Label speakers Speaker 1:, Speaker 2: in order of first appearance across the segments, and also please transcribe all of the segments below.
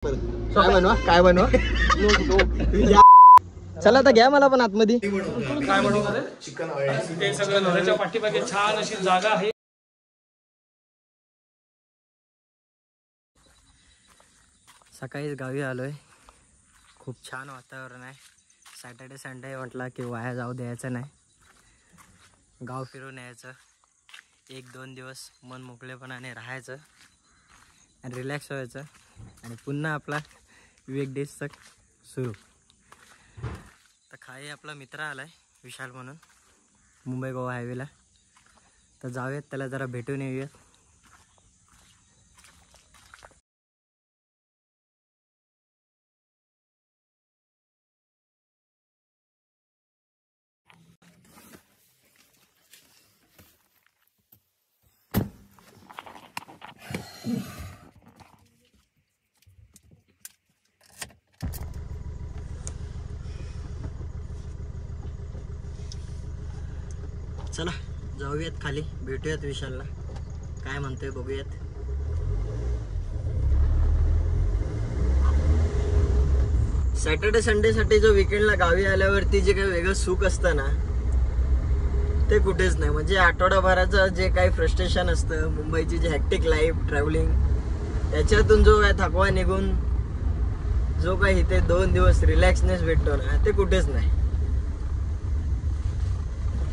Speaker 1: काय बनवा चला तर घ्या मला पण आतमध्ये
Speaker 2: काय बनवणार चिकन ऑइल ते सगळं नवऱ्याच्या पाठीमागे छान अशी जागा आहे.
Speaker 1: सकाळीच गावी आलोय. खूप छान वातावरण आहे. सॅटर्डे संडे म्हटलं की वाया जाऊ द्यायचं नाही. गाव फिरून यायचं. 1-2 दिवस मन मोकळेपणाने राहायचं आणि रिलॅक्स व्हायचं आणि पुन्हा आपला विवेक डेज तक सुरू. तर खाली आपला मित्र आलाय विशाल म्हणून मुंबई गोवा हायवेला. तर जाऊयात त्याला जरा भेटून येऊयात. चला जाऊयात खाली, भेटूयात विशालला. काय म्हणतोय बघूयात. सॅटर्डे संडेसाठी जो विकेंडला गावी आल्यावरती जे काही वेगळं सुख असतं ना ते कुठेच नाही. म्हणजे आठवडाभराचं जे काही फ्रस्ट्रेशन असतं, मुंबईची जी हॅक्टिक लाईफ, ट्रॅव्हलिंग, त्याच्यातून जो काय थकवा निघून जो काही इथे 2 दिवस रिलॅक्सनेस भेटतो ना ते कुठेच नाही.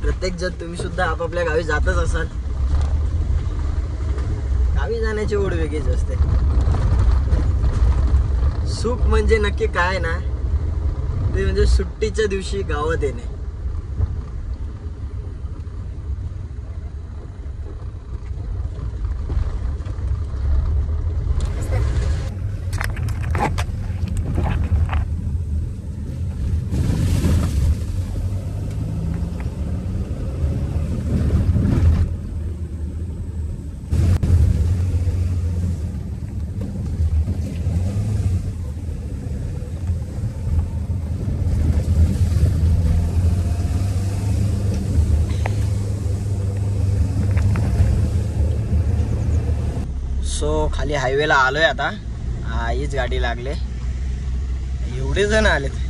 Speaker 1: प्रत्येक जण तुम्ही सुद्धा आपापल्या गावी जातच असाल. गावी जाण्याची ओढ वेगळीच असते. सुख म्हणजे नक्की काय ना ते म्हणजे सुट्टीच्या दिवशी गावात येणे. सो खाली हायवेला आलोय आता. हीच गाडी लागले. एवढे जण आलेत.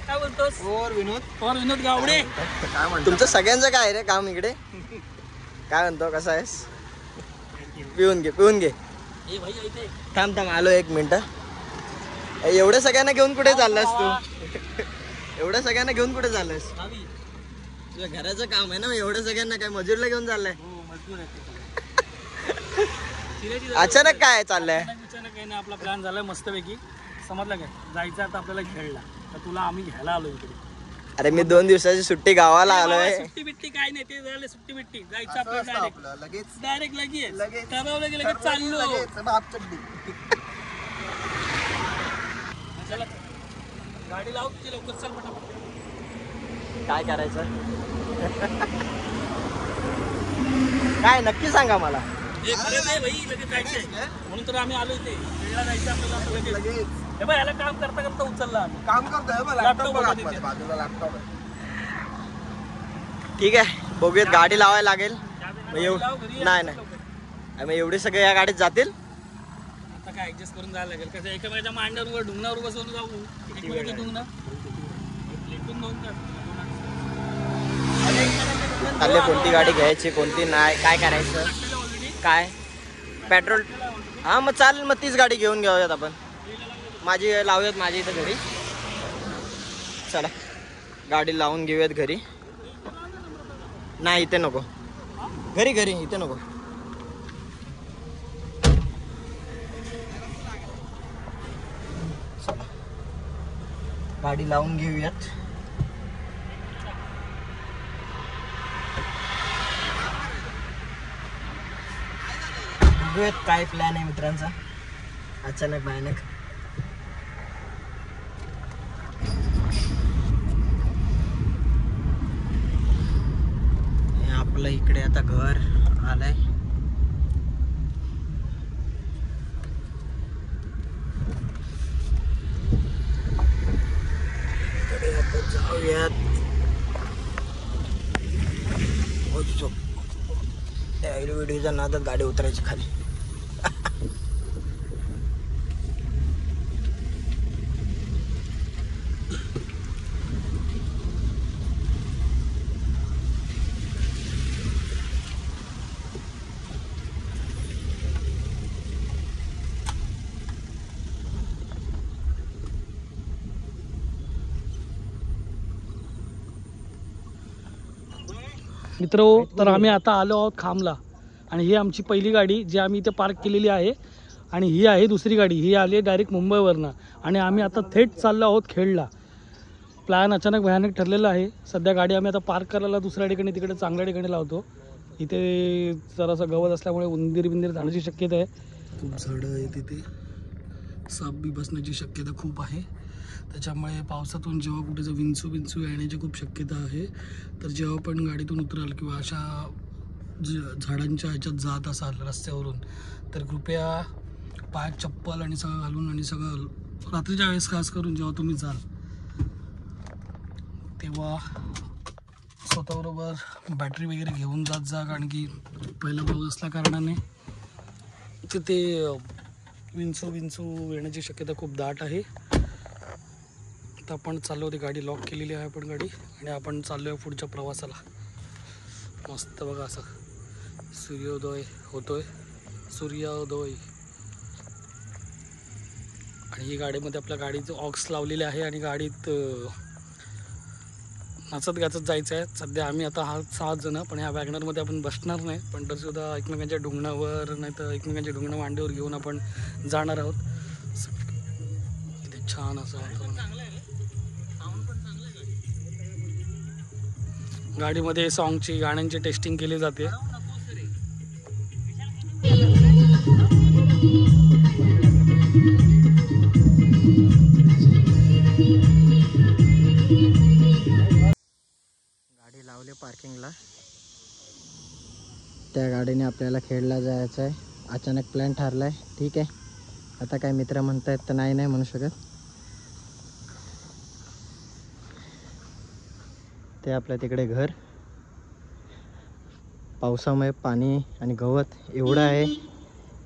Speaker 2: काय बोलतोस? विनोद गावडे.
Speaker 1: तुमचं सगळ्यांचं काय रे काम इकडे? काय म्हणतो, कसा आहेस? पिऊन घे. थांब आलो 1 मिनिट. एवढ्या सगळ्यांना घेऊन कुठे चाललास तू? एवढ्या सगळ्यांना घेऊन कुठे चाललास? तुझ्या घराचं काम आहे ना. एवढ्या सगळ्यांना काय मजूरला घेऊन चाललाय? अचानक काय चाललंय?
Speaker 2: अचानक काही नाही. आपला प्लॅन झालाय मस्तपैकी. समजलं काय? जायचं आता आपल्याला खेळला. तर तुला आम्ही घ्यायला आलो इकडे.
Speaker 1: अरे मी 2 दिवसाची सुट्टी गावाला आलोय.
Speaker 2: सुट्टी बिट्टी काय नाही. ते झालं सुट्टी बिट्टी. जायचं आपलं डायरेक्ट लगेच ठरवलं की लगेच चाललो. चला गाडी लाव तुझी लवकर. चल पटापट.
Speaker 1: काय करायचं? काय नक्की सांगा मला.
Speaker 2: लगेच जायचंय म्हणून तर आम्ही आलो इथे. खेळला जायचं आपल्याला लगेच. हे बघ याला काम करता उचलला.
Speaker 3: काम करतोय लॅपटॉप.
Speaker 1: ठीक आहे, बघूयात. गाडी लावायला लागेल. नाही मग एवढे सगळे या गाडीत जातील.
Speaker 2: आता काय ऍडजस्ट करून जायला लागेल. कसं एकामेकाच्या मांड्यावर ढुंगणावर बसवून जाऊ. एकमेकाच्या ढुंगणं
Speaker 1: चालले कोणती गाडी घ्यायची कोणती नाही, काय करायचं. काय पेट्रोल? हा मग चालेल. मग तीच गाडी घेऊन घेऊयात आपण. माझी लावूयात माझी इथं घरी. चला गाडी लावून घेऊयात घरी. नाही इथे नको. घरी इथे नको. चला गाडी लावून घेऊयात. बघूयात काय प्लॅन आहे मित्रांचा. अचानक भयानक. आपलं इकडे आता घर आलंय. इकडे आता जाऊयात. व्हिडिओच्या नादात गाडी उतरायची खाली.
Speaker 2: मित्र तर आम्ही आता आलो आहोत खामला आणि ही आमची पहिली गाडी जी आम्ही इथे पार्क केलेली आहे आणि ही आहे दुसरी गाडी. ही आली डायरेक्ट मुंबईवरनं आणि आम्ही आता थेट चाललो आहोत खेडला. प्लॅन अचानक भयानक ठरलेला आहे. सध्या गाडी आम्ही आता पार्क करायला दुसऱ्या ठिकाणी तिकडे चांगल्या ठिकाणी लावतो. इथे जरासं गवत असल्यामुळे उंदीर बिंदीर जाण्याची शक्यता आहे. खूप झाडं आहे तिथे. साप बी बसण्याची शक्यता खूप आहे. त्याच्यामुळे पावसातून जेव्हा कुठे विंचू येण्याची खूप शक्यता आहे. तर जेव्हा पण गाडीतून उतराल किंवा अशा झाडांच्या ह्याच्यात जात असाल रस्त्यावरून तर कृपया पायात चप्पल आणि सगळं घालून आणि सगळं रात्रीच्या वेळेस खास करून जेव्हा तुम्ही जाल तेव्हा स्वतःबरोबर बॅटरी वगैरे घेऊन जात जा. कारण की पहिला पाऊस असल्या कारणाने तिथे विंचू येण्याची शक्यता खूप दाट आहे. तर आपण चाललो होती, गाडी लॉक केलेली आहे आपण गाडी आणि आपण चाललो आहे पुढच्या प्रवासाला. मस्त बघा असं सूर्योदय होतोय. आणि ही गाडीमध्ये आपल्या गाडीचं ऑक्स लावलेले आहे आणि गाडीत नाचत गाचत जायचं आहे. सध्या आम्ही आता 6 जण, पण ह्या वॅगनरमध्ये आपण बसणार नाही. पण तरीसुद्धा एकमेकांच्या ढुंगणावर नाही तर एकमेकांच्या ढुंगणं मांडीवर घेऊन आपण जाणार आहोत. किती छान असं गाडीमध्ये सॉन्गची गाण्यांची टेस्टिंग केली जाते.
Speaker 1: गाडी लावली पार्किंगला. त्या गाडीने आपल्याला खेडला जायचं आहे. अचानक प्लॅन ठरलाय. ठीक आहे, आता काय मित्र म्हणतायत तर नाही म्हणू शकत. ते आपल्या तिकडे घर. पावसामुळे पाणी आणि गवत एवढं आहे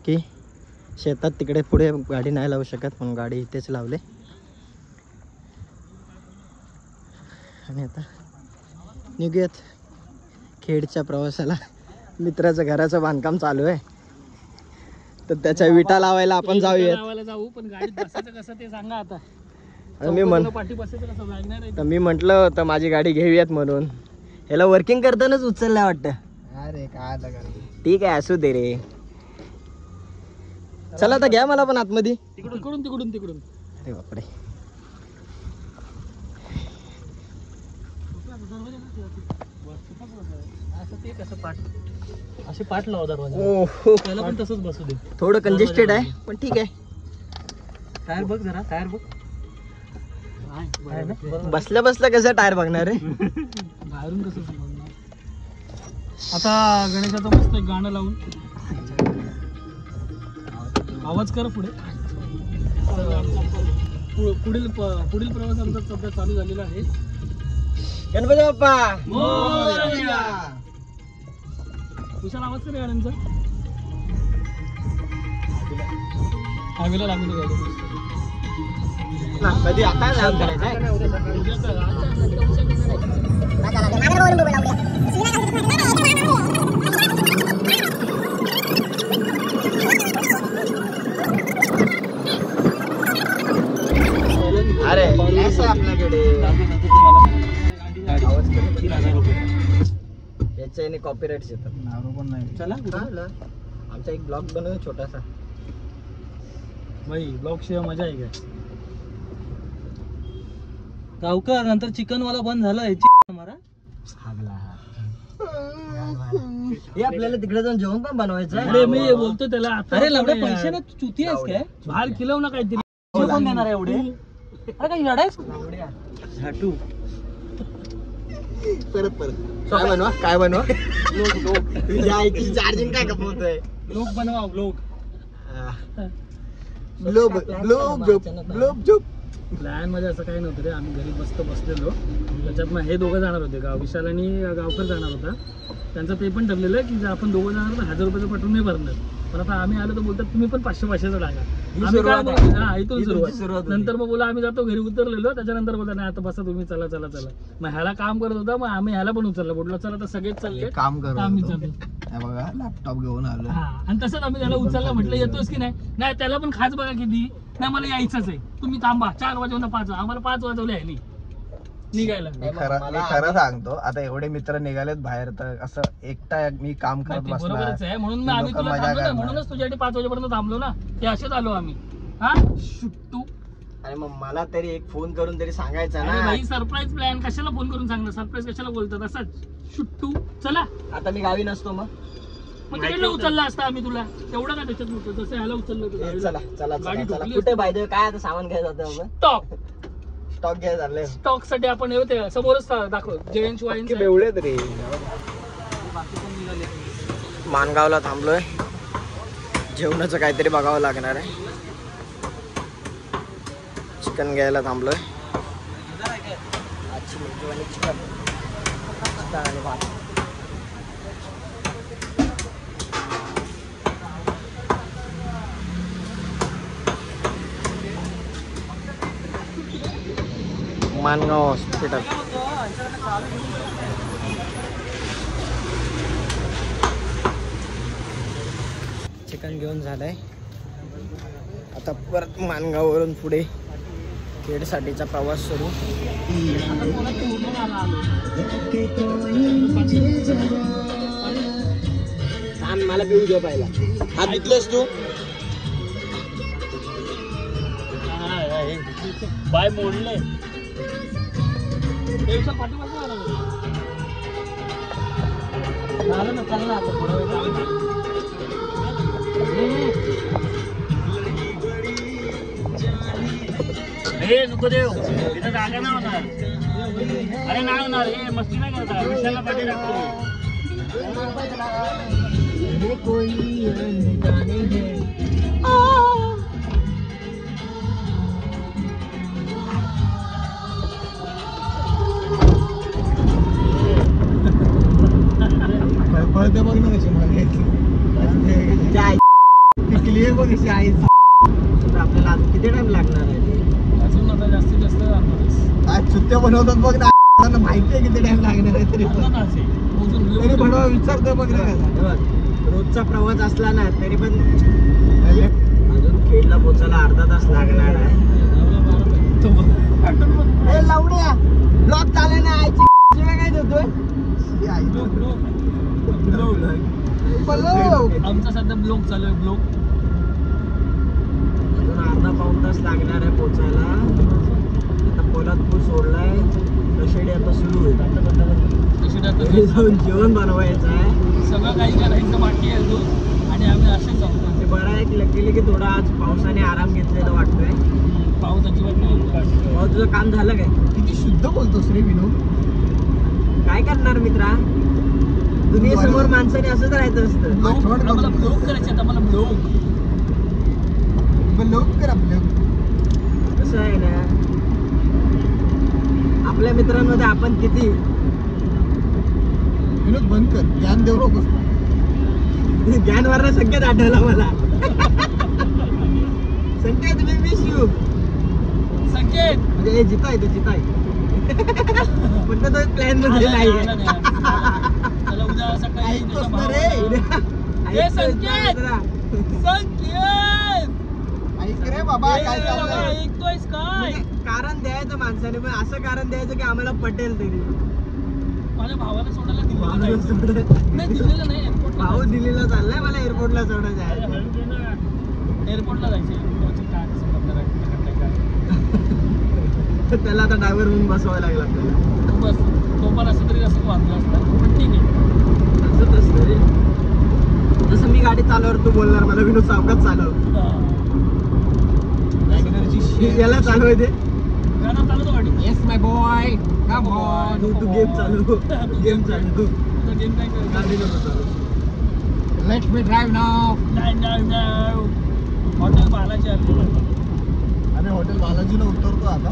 Speaker 1: की शेतात तिकडे पुढे गाडी नाही लावू शकत, म्हणून गाडी इथेच लावले. आणि आता निघूयात खेडच्या प्रवासाला. मित्राचं घराचं बांधकाम चालू आहे तर त्याच्या विटा लावायला आपण जाऊयात.
Speaker 2: जाऊ, पण गाडीत बसायचं कसं ते सांगा आता.
Speaker 1: मी म्हटलं होतं माझी गाडी घेऊयात म्हणून. ह्याला वर्किंग करतानाच उचललं वाटतं. अरे काय ठीक आहे, असू दे रे. चला आता घ्या मला पण आतमध्ये.
Speaker 2: तिकडून
Speaker 1: अरे बापरे.
Speaker 2: असे पाठ लावा दरवाजा. त्याला पण तसंच बसू दे.
Speaker 1: थोडं कंजेस्टेड आहे पण ठीक आहे.
Speaker 2: टायर बघ जरा, टायर बघ.
Speaker 1: बसल्या कसं टायर बघणार आहे.
Speaker 2: बाहेरून कसं बघणार. आता गणेशाचं मस्त एक गाणं लावून आवाज कर पुढे. पुढील प्रवास आमचा सध्या चालू झालेला आहे.
Speaker 1: गणपती बाप्पा
Speaker 2: विशाल आवाज कर गाड्यांचा. हायवेला लागली गाडी.
Speaker 1: कधी आता अरे आपल्याकडे याच्याने कॉपीराइट्स येतात.
Speaker 2: पण नाही.
Speaker 1: चला आमचा एक ब्लॉग बनव छोटासा.
Speaker 2: भाई ब्लॉग शिवाय मजा आहे काय. गावकर नंतर चिकन वाला बंद झाला.
Speaker 1: हे आपल्याला तिकडे जाऊन जेवण पण बनवायचं.
Speaker 2: अरे मी बोलतो त्याला आता. अरे लावडे पैसे ना चुती आहेस काय. बाहेर खिलव ना काहीतरी. कोण देणार आहे एवढे. अरे काय झाटू
Speaker 1: काय बनवा काय बनवा तुझ्या आईची चार्जिंग काय कपवतोय
Speaker 2: ब्लॉग बनवा ब्लॉग.
Speaker 1: ब्लोब ब्लोब झोप ब्लोब झोप.
Speaker 2: प्लॅन मध्ये असं काही नव्हतं रे. आम्ही घरी मस्त बसलेलो. त्याच्यात मग हे दोघं जाणार होते विशाल आणि गावकर जाणार होता. त्यांचं ते पण ठरलेलं की जर आपण दोघं जाणार तर 1000 रुपयाचं पेट्रोल नाही भरणार. पण आता आम्ही आलो तर बोलतात तुम्ही पण 500-500चं टाका. आम्ही काय बोलतो हा इथून सुरुवात. नंतर मग बोला आम्ही जातो घरी उतरलेलो. त्याच्यानंतर बोलता नाही आता बसा तुम्ही चला चला चला. मग ह्याला काम करत होता मग आम्ही ह्याला पण उचललं. बोललो चला तर सगळेच चालले
Speaker 1: काम करत
Speaker 2: आम्ही
Speaker 1: होतो.
Speaker 2: चाललो.
Speaker 1: बघा लॅपटॉप घेऊन आलो.
Speaker 2: हा आणि तसंच आम्ही त्याला उचललं. म्हटलं येतोस की नाही. नाही त्याला पण खास बघा किती. नाही मला यायचंच आहे. तुम्ही थांबा 4 वाजवून 5 आम्हाला 5 वाजवले आहे निघायला.
Speaker 1: मी खरं सांगतो आता एवढे मित्र निघालेत बाहेर तर असं एकटा मी काम करत
Speaker 2: बरोबरच आहे. म्हणून
Speaker 1: बसणार.
Speaker 2: आम्ही तुला थांबलो ना. म्हणूनच तुझ्यासाठी 5 वाजेपर्यंत थांबलो ना. ते असेच आलो आम्ही. हा शुट्टू.
Speaker 1: अरे मग मला तरी एक फोन करून तरी सांगायचं
Speaker 2: अरे
Speaker 1: ना.
Speaker 2: भाई सरप्राईज प्लॅन कशाला फोन करून सांगणार. सरप्राईज कशाला बोलतात असंच शुट्टू. चला
Speaker 1: आता मी गावी नसतो मग
Speaker 2: तिकडलं उचलला असता आम्ही तुला. तेवढं का त्याच्यात नव्हतं जसं ह्याला उचललं होतं.
Speaker 1: चला चला
Speaker 2: गाडी
Speaker 1: चला
Speaker 2: ढोकली
Speaker 1: कुठे पाहिजे काय आता सामान घ्यायचं जातं
Speaker 2: स्टॉक
Speaker 1: स्टॉक घ्यायचं झालंय
Speaker 2: स्टॉक साठी आपण येऊ ते समोरच दाखव जयंत वाईन.
Speaker 1: एवढेच रे. मानगावला थांबलोय. जेवणाचं काहीतरी बघावं लागणार आहे. चिकन घ्यायला थांबलोय. आजची मेजवानी चिकन आणि भात. मानगाव हॉस्पिटल. चिकन घेऊन झालंय. आता परत मानगाववरून पुढे खेडसाठीचा प्रवास सुरू. मला पिऊ दे पाहिला. हात धुतलेस तू.
Speaker 2: बाय मोडले. झालं ना चाललं आता थोडा वेळ. हे नको देव तिथं जागा नाही होणार. अरे नाही होणार. हे मस्ती नाही करता. विशालला पाठी टाकतो.
Speaker 1: पळते बघ ना कशी क्लिअर बघ कशी आहे. आपल्याला आज किती टाइम लागणार आहे.
Speaker 2: अजून आता जास्तीत जास्त
Speaker 1: आज सुट्ट्या बनवतात बघ ना. माहिती आहे किती टाइम लागणार आहे तरी बनवा विचारतो बघ ना. रोजचा प्रवास असला ना तरी पण अजून खेडला पोचायला अर्धा तास लागणार आहे. लावण्या ब्लॉक चालू ना. आईची काय देतोय
Speaker 2: आमचा सध्या ब्लॉग चालू आहे. ब्लॉग
Speaker 1: अजून अर्धा पाऊण तास लागणार आहे पोचायला. आता पोलादपूर सोडलाय. तशेडी आता सुरू होईल. घरी जाऊन जेवण बनवायचं आहे.
Speaker 2: सगळं काही करायचं बाकी आहे अजून. आणि आम्ही असेच जाऊ.
Speaker 1: ते बरं आहे लकीली की थोडा आज पावसाने आराम घेतलेला वाटतोय.
Speaker 2: पाऊस अजिबात नाही.
Speaker 1: भाऊ तुझं काम झालं काय. किती शुद्ध बोलतोस रे विनोद. काय करणार मित्रा. दुनियेसमोर माणसाने असंच राहायचं असतं.
Speaker 2: मला ब्लॉग करायचं आता. मला ब्लॉग
Speaker 1: करा कसं आहे ना. आपल्या मित्रांमध्ये आपण किती विनोद बंद कर. ज्ञान देऊ नकोस. ज्ञान वरनं संकेत आठवला मला. संकेत मी मिस यू.
Speaker 2: संकेत
Speaker 1: म्हणजे जिताय तो जिताय. पण तो प्लॅन मध्ये नाही.
Speaker 2: चला उद्या सकाळी संकेत
Speaker 1: ऐक रे बाबा काय चाललंय.
Speaker 2: ऐकतोयस काय.
Speaker 1: कारण द्यायचं माणसाने पण असं कारण द्यायचं की आम्हाला पटेल तरी.
Speaker 2: माझ्या भावाला सोडायला दिलेलं नाही. दिलेलं नाही.
Speaker 1: भाऊ दिल्लीला चाललाय. मला एअरपोर्टला सोडायचं आहे.
Speaker 2: एअरपोर्टला जायचं.
Speaker 1: त्याला आता ड्रायव्हर म्हणून बसवावं लागलं आपल्याला.
Speaker 2: बस तो पण असं तरी असं वाचलं असतं. पण ठीक आहे.
Speaker 1: असंच असतं रे. जसं मी गाडी चालवणार तू बोलणार मला विनोद सावकाश चालव. याला चालवायचे.
Speaker 2: चालवतो गाडी.
Speaker 1: येस माय बॉय. तू गेम चालू गेम चालू
Speaker 2: गेम काय
Speaker 3: लेट मी ड्राइव्ह नाव.
Speaker 2: हॉटेल बालाजी आले
Speaker 3: आम्ही हॉटेल बालाजीला उतरतो आता.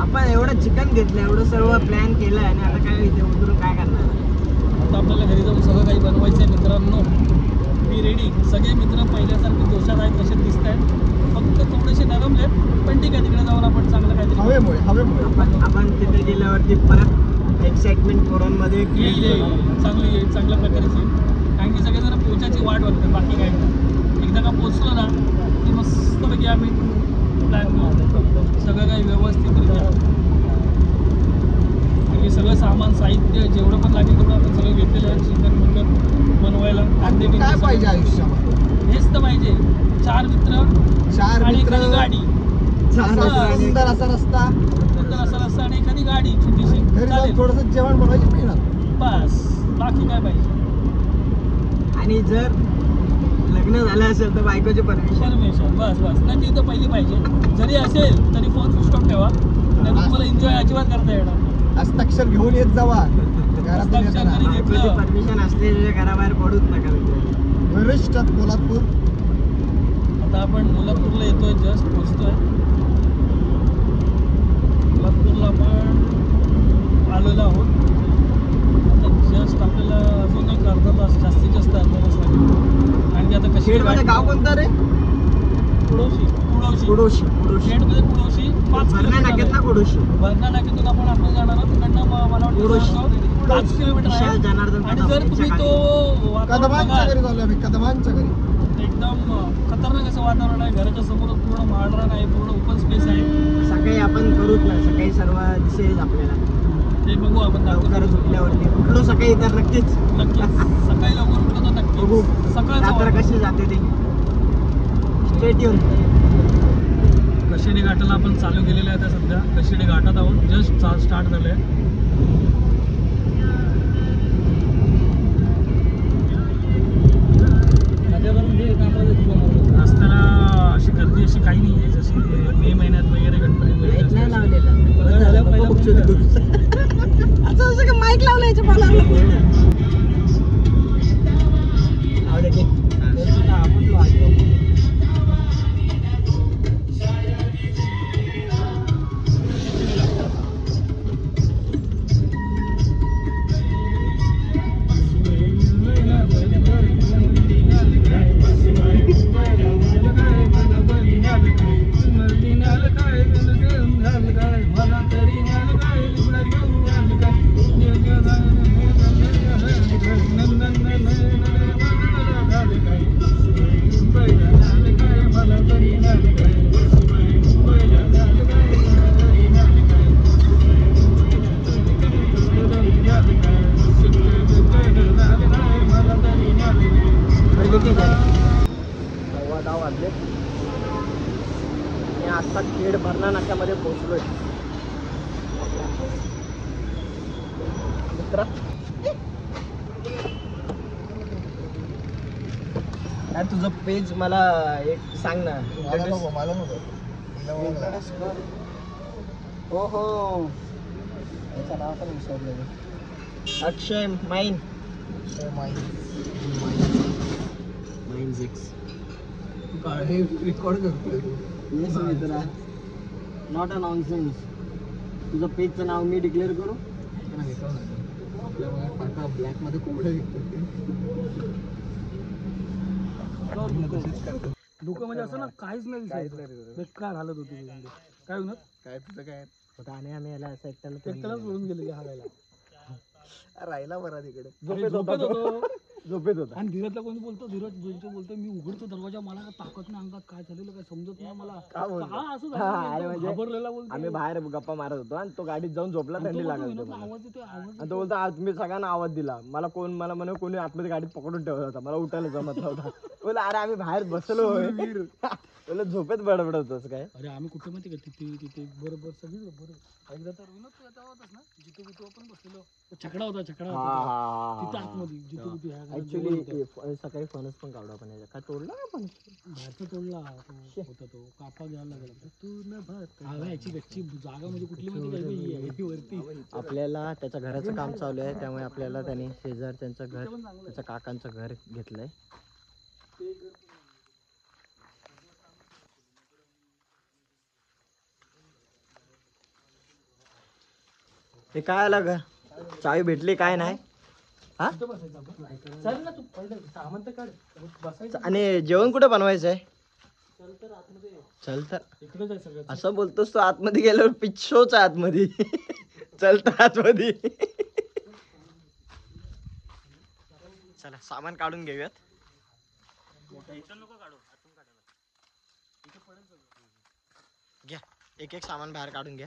Speaker 1: आपण एवढं चिकन घेतलं एवढं सर्व प्लॅन केलंय आणि आता काय इथे उतरून काय करणार.
Speaker 2: आता आपल्याला घरी जाऊन सगळं काही बनवायचं आहे मित्रांनो. मी रेडी. सगळे मित्र पहिल्यासारखे दोषात आहेत तसे दिसत आहेत. फक्त थोडेसे नरमलेत पण ठीक आहे. तिकडे जाऊन आपण चांगलं काहीतरी
Speaker 3: हवेमुळे
Speaker 1: आपण तिथे गेल्यावरती परत एक्साइटमेंट पोरांमध्ये
Speaker 2: येईल चांगली येईल चांगल्या प्रकारेच येईल. कारण की सगळे जरा पोचायची वाट बघतात बाकी काय नाही. एकदा का पोचलो ना की मस्तपैकी आम्ही प्लॅन करू सगळं काही व्यवस्थितरित्या. आणि सगळं सामान साहित्य जेवढं पण लागेल तेवढं आपण सगळं घेतलेलं आहे. चिकन मटन बनवायला कांदे
Speaker 3: काय पाहिजे आयुष्यामध्ये.
Speaker 2: हेच तर पाहिजे. 4 मित्र आणि एखादी गाडी.
Speaker 3: सुंदर असा रस्ता.
Speaker 2: सुंदर असा रस्ता आणि एखादी गाडी छोटीशी
Speaker 3: घरी जाऊन
Speaker 2: चालेल.
Speaker 3: थोडंसं जेवण बनवायची मेहनत.
Speaker 2: बस बाकी काय पाहिजे.
Speaker 1: आणि जर लग्न झालं असेल तर बायकोची
Speaker 2: परमिशन बस नाही ती तर पहिली पाहिजे. जरी असेल तरी फोन स्विच ऑफ ठेवा. नाही तुम्हाला एन्जॉय अजिबात करता येणार.
Speaker 3: हस्ताक्षर घेऊन येत जावा.
Speaker 1: बायकोची परमिशन असलेल्या घराबाहेर पडूच नका.
Speaker 3: वरिष्ठ कोल्हापूर.
Speaker 2: आता आपण कोल्हापूरला येतोय. जस्ट पोहोचतोय कोल्हापूरला. आपण आलेलो आहोत. आता जस्ट आपल्याला अजून एक अर्धा तास जास्तीत जास्त अर्धा तास लागेल. कारण की आता कशी
Speaker 1: गाव कोणतं रे.
Speaker 2: कुडोशी शेडमध्ये कुडोशी 5
Speaker 1: भरणा नाक्यात ना कुडोशी.
Speaker 2: भरणा नाक्यातून आपण जाणार आहोत. तिकडनं मला वाटतं 5 किलोमीटर आहे. आणि जर तुम्ही तो
Speaker 3: कदमांच्या घरी झालो आम्ही. कदमांच्या घरी
Speaker 2: एकदम खतरनाक असं वातावरण आहे. घराच्या समोर पूर्ण माळरान आहे. पूर्ण ओपन स्पेस आहे.
Speaker 1: सकाळी आपण करूच ना. सकाळी सर्व दिसेल आपल्याला.
Speaker 2: ते बघू आपण
Speaker 1: लवकर उठल्यावरती. उठलो सकाळी तर नक्कीच
Speaker 2: सकाळी लवकर उठलो तर नक्की
Speaker 1: बघू
Speaker 2: सकाळी
Speaker 1: रात्र कशी जाते ते. स्टेट येऊन
Speaker 2: कशिडी घाटाला आपण चालू केलेलं आहे. आता सध्या कशिडी घाटात आहोत. जस्ट स्टार्ट झालंय. रस्त्याला अशी गर्दी अशी काही नाही आहे जशी मे महिन्यात वगैरे गणपती
Speaker 1: नाही लावलेला. असं माईक लावलं याच्या आता खेड भरणा नाक्यामध्ये पोहोचलोय. मित्रा यार तुझं पेज मला एक सांग ना. हो हो याचं नाव पण विसरलं. अक्षय माइन. माइन 6
Speaker 3: रेकॉर्ड करतोय.
Speaker 1: येस मित्रा. Not a nonsense. तुझं पेजचं नाव मी डिक्लेअर करू.
Speaker 3: ब्लॅक मध्ये कोंबड्या विकतात.
Speaker 2: धुकं म्हणजे असं ना काहीच नाही दिसायचं. बेकार हालत होती. काय होणार
Speaker 3: काय तुझं काय
Speaker 1: होता. आणि आम्ही याला असं
Speaker 2: एकट्यालाच सोडून गेलेले हालायला.
Speaker 3: राहिला बरा तिकडे.
Speaker 2: झोपेत होता. आणि धीरजला कोणी बोलतो. धीरज बोलतो मी उघडतो दरवाजा. मला ताकद नाही अंगात. काय झालेलं काय समजत नाही मला. घाबरलेला बोलतो.
Speaker 1: आम्ही बाहेर गप्पा मारत होतो आणि तो गाडीत जाऊन झोपला. थंडी लागत होती.
Speaker 2: आवाज येतोय
Speaker 1: आणि तो बोलतो आज मी सगळ्यांना आवाज दिला. मला म्हणे कोणी आतमध्ये गाडीत पकडून ठेवला होता. मला उठायला जमत नव्हता. बोला अरे आम्ही बाहेर बसलो. बोला झोपेत बडबड होतोस काय.
Speaker 2: अरे आम्ही कुठे माहिती का तिथे बरोबर सगळी बरोबर. एकदा तर विनोद तू होतास ना. जितू आपण बसलेलो. छकडा होता तिथं आतमध्ये जितू ह्या
Speaker 1: ऍक्च्युली सकाळी फणस पण काढू आपण याचा. काय तोडला का पण
Speaker 2: भात तोडला होता तो कापा घ्यायला लागला तू न भात याची गच्ची जागा म्हणजे कुठली माहिती काय वरती
Speaker 1: आपल्याला त्याच्या घराचं काम चालू आहे, त्यामुळे आपल्याला त्याने शेजार त्यांचं घर, त्याच्या काकांचं घर घेतलंय. हे काय आला ग, चावी भेटली काय नाही. हा
Speaker 2: चल ना तू पहिलं सामान तर काढ बसायचं.
Speaker 1: आणि जेवण कुठे बनवायचंय?
Speaker 2: चल तर आतमध्ये
Speaker 1: चल तर
Speaker 2: इकडेच आहे सगळं.
Speaker 1: असं बोलतोस तू, आतमध्ये गेल्यावर पिच्छोच आहे आतमध्ये. चल तर आतमध्ये. चला सामान काढून घेऊयात. घ्या एक एक सामान बाहेर काढून घ्या.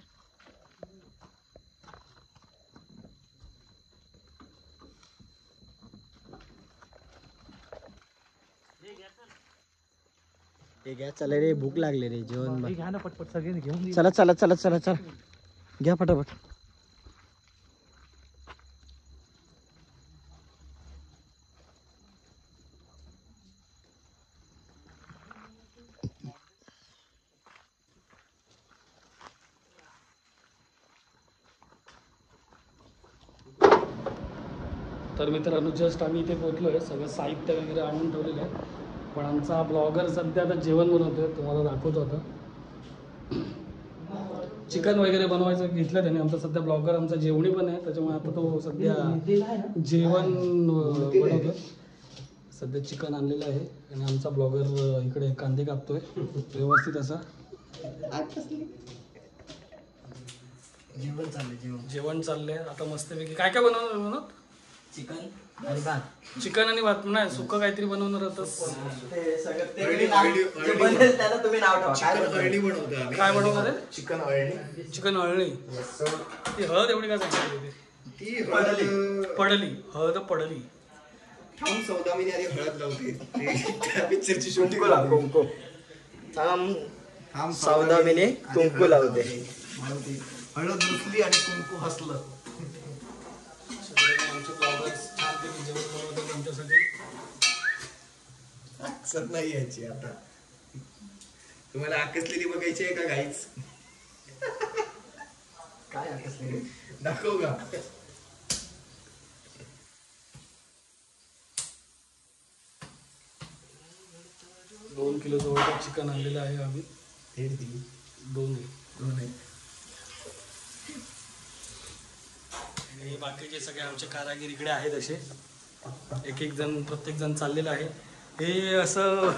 Speaker 1: हे घ्या. चला रे, भूक लागली रे, जेवण बन.
Speaker 2: घ्या ना पटपट सगळे घेऊन.
Speaker 1: चला चला चला चला चला घ्या फटाफट.
Speaker 2: तर मित्रांनो जस्ट आम्ही इथे पोहोचलो आहे. सगळं साहित्य वगैरे आणून ठेवलेलं आहे. पण आमचा ब्लॉगर सध्या आता जेवण बनवतोय, तुम्हाला दाखवतो आता. चिकन वगैरे बनवायचं घेतलं त्याने. आमचा सध्या ब्लॉगर आमचा जेवणी पण आहे, त्याच्यामुळे आता तो सध्या जेवण बनवतो. सध्या चिकन आणलेलं आहे आणि आमचा ब्लॉगर इकडे कांदे कापतोय व्यवस्थित असा. जेवण चाललंय आता मस्तपैकी. काय काय बनवणार म्हणत?
Speaker 1: चिकन आणि भात.
Speaker 2: चिकन आणि भात नाही, सुक्क काहीतरी बनवणार होतंस.
Speaker 1: त्याला तुम्ही नाव ठेवा.
Speaker 2: काय बनवणार आहे?
Speaker 3: चिकन अळणी.
Speaker 2: चिकन अळणी. ती हळद एवढी काय सांगितली?
Speaker 3: ती
Speaker 2: पडली हळद पडली.
Speaker 3: ठाम 14 महिने आधी हळद लावते. त्या पिक्चरची शूटिंग
Speaker 1: कुंकू. ठाम 14 महिने कुंकू लावते.
Speaker 3: हळद रुसली आणि कुंकू हसलं.
Speaker 2: आमचे ब्लॉगर्स छानपैकी जेवण बनवतात आमच्यासाठी.
Speaker 3: अक्सर नाही यायची आता. तुम्हाला आकसलेली बघायची आहे का गाईच? काय आकसलेली दाखव का?
Speaker 2: 2 किलो जवळचं चिकन आणलेलं आहे आम्ही. 2 आहे. आणि बाकीचे सगळे आमचे कारागीर इकडे आहेत असे. एक एक जण प्रत्येक जण चाललेला आहे. हे असं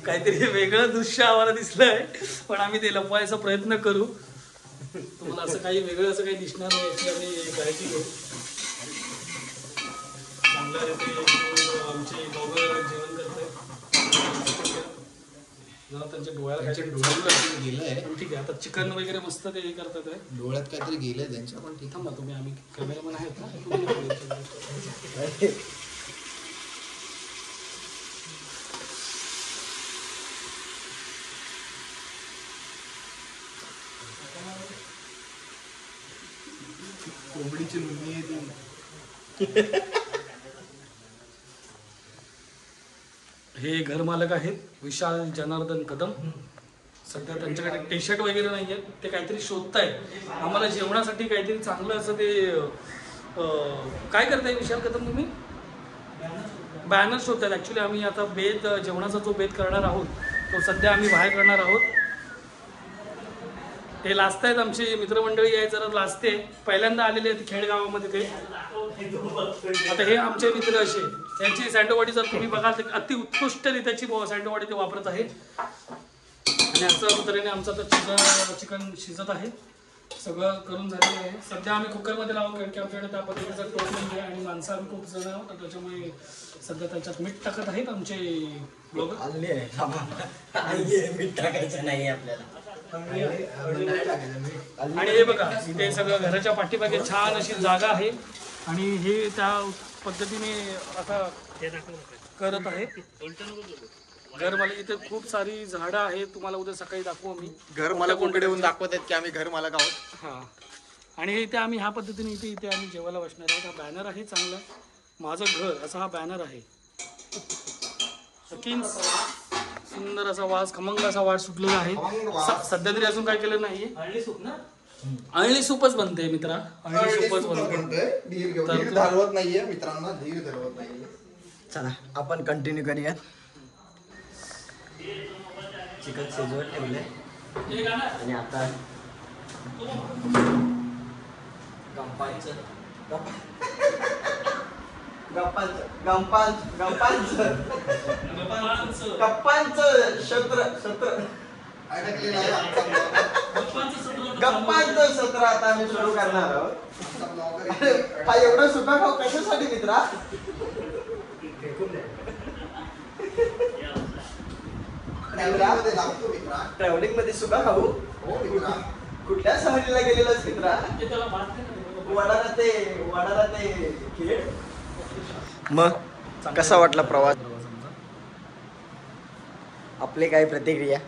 Speaker 2: काहीतरी वेगळं दृश्य आम्हाला दिसलंय, पण आम्ही ते लपवायचा प्रयत्न करू. तुम्हाला असं काही वेगळं असं काही दिसणार नाही याची आम्ही काळजी घेऊ. चांगलं आमचे ब्लॉगर जेवण करतोय. त्यांच्या डोळ्याला गेलंय. ठीक आहे, आता चिकन वगैरे मस्त ते हे करतात आहे.
Speaker 3: डोळ्यात काहीतरी गेलंय त्यांच्या. पण ठीक
Speaker 2: थांबा तुम्ही, आम्ही कॅमेरामॅन आहेत ना.
Speaker 3: कोंबडीची नोंदणी आहे ती.
Speaker 2: हे घरमालक आहेत विशाल जनार्दन कदम. सध्या त्यांच्याकडे टी शर्ट वगैरे नाही आहेत, ते काहीतरी शोधतायत आम्हाला जेवणासाठी काहीतरी चांगलं असं. ते काय करताय विशाल कदम तुम्ही? बॅनर शोधतायत. ॲक्च्युली आम्ही आता बेत, जेवणाचा जो बेत करणार आहोत तो सध्या आम्ही बाहेर करणार आहोत. हे लाजतायत आमची मित्रमंडळी आहे, जरा लाजते. पहिल्यांदा आलेले आहेत खेडगावामध्ये ते. आता हे आमचे मित्र असे, त्यांची सँडोवाडी जर तुम्ही बघाल तर अति उत्कृष्टरित्याची सँडोवाडी ते वापरत आहे. आणि अशा तऱ्हेने आमचं आता चिकन शिजत आहे. सगळं करून झालेलं आहे. सध्या आम्ही कुकरमध्ये लावून, कारण की आमच्याकडे त्या पद्धतीचा टोप नाही आहे आणि माणसं आम्ही खूप जण आहोत, तर त्याच्यामुळे सध्या त्याच्यात मीठ टाकत आहेत आमचे लोक.
Speaker 1: मीठ टाकायचं नाही आपल्याला.
Speaker 2: आणि हे बघा, इथे सगळं घराच्या पाठीमागे छान अशी जागा आहे आणि हे त्या पद्धतीने आता करत आहे. घरमालक इथे खूप सारी झाडं आहेत, तुम्हाला उद्या सकाळी दाखवू आम्ही.
Speaker 3: घर मला कोणकडे येऊन दाखवत आहेत की आम्ही घर मालक आहोत.
Speaker 2: हां, आणि इथे आम्ही ह्या पद्धतीने इथे आम्ही जेवायला बसणार आहोत. हा बॅनर आहे चांगला. माझं घर असा हा बॅनर आहे. नक्कीच सुंदर असा वास, खमंग असा वास सुटलेला आहे. सध्या तरी अजून काय केलं नाहीये. अळणी सूप ना, अळणी सूपच बनते मित्रा, अळणी सूपच बनतोय.
Speaker 3: धीर धरवत नाहीये मित्रांना, धीर धरवत नाहीये.
Speaker 1: चला आपण कंटिन्यू करूयात. चिकन शिजवत ठेवले आणि आता गप्पांचं सत्र आता आम्ही सुरू करणार आहोत. हा एवढा सुका खाऊ कशासाठी मित्रा? ट्रॅव्हलिंग मध्ये सुका खाऊ? कुठल्या सहलीला गेलेलास मित्रा? वडाला ते खेळ. मग कसा वाटला प्रवास? आपली काय प्रतिक्रिया?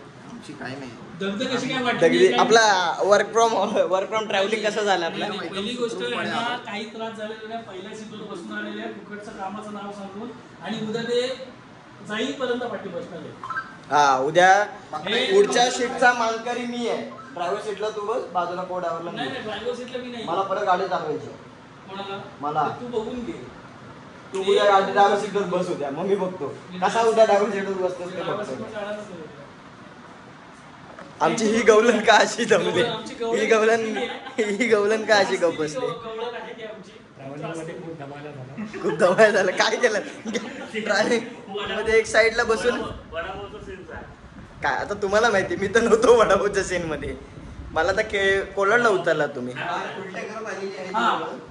Speaker 3: काय नाही.
Speaker 2: दगदी
Speaker 1: आपला वर्क फ्रॉम ट्रॅव्हलिंग कसं झालं आपलं?
Speaker 2: पहिली गोष्ट यांना काही त्रास झालेला नाही. पहिल्या सीटवर बसून आलेले आहे, फुकटचं कामाचं नाव सांगून, आणि उद्या ते जाईपर्यंत पाठी बसणार आहे.
Speaker 1: हा, उद्या पुढच्या सीटचा मानकरी मी आहे. ड्रायव्हर सीटला तू बस, बाजूला कोडावरला
Speaker 2: नाही, ड्रायव्हर सीटला मी नाही.
Speaker 1: मला परत गाडी चालवायची.
Speaker 2: कोणाला?
Speaker 1: मला.
Speaker 2: तू बघून घे.
Speaker 1: तू उद्या गाडी ड्रायव्हर सीटवर बस उद्या, मग मी बघतो कसा उद्या ड्रायव्हर सीटवर बसतोस ते बघतो. आमची ही गवलन का अशी जमली? ही गवलन का अशी गप बसली? खूप धमाल झालं. काय केलं ड्रायव्हिंग मध्ये? एक साईडला बसून काय, आता तुम्हाला माहिती, मी तर नव्हतो वडापावच्या सीन मध्ये. मला तर कोलडला उतरला तुम्ही.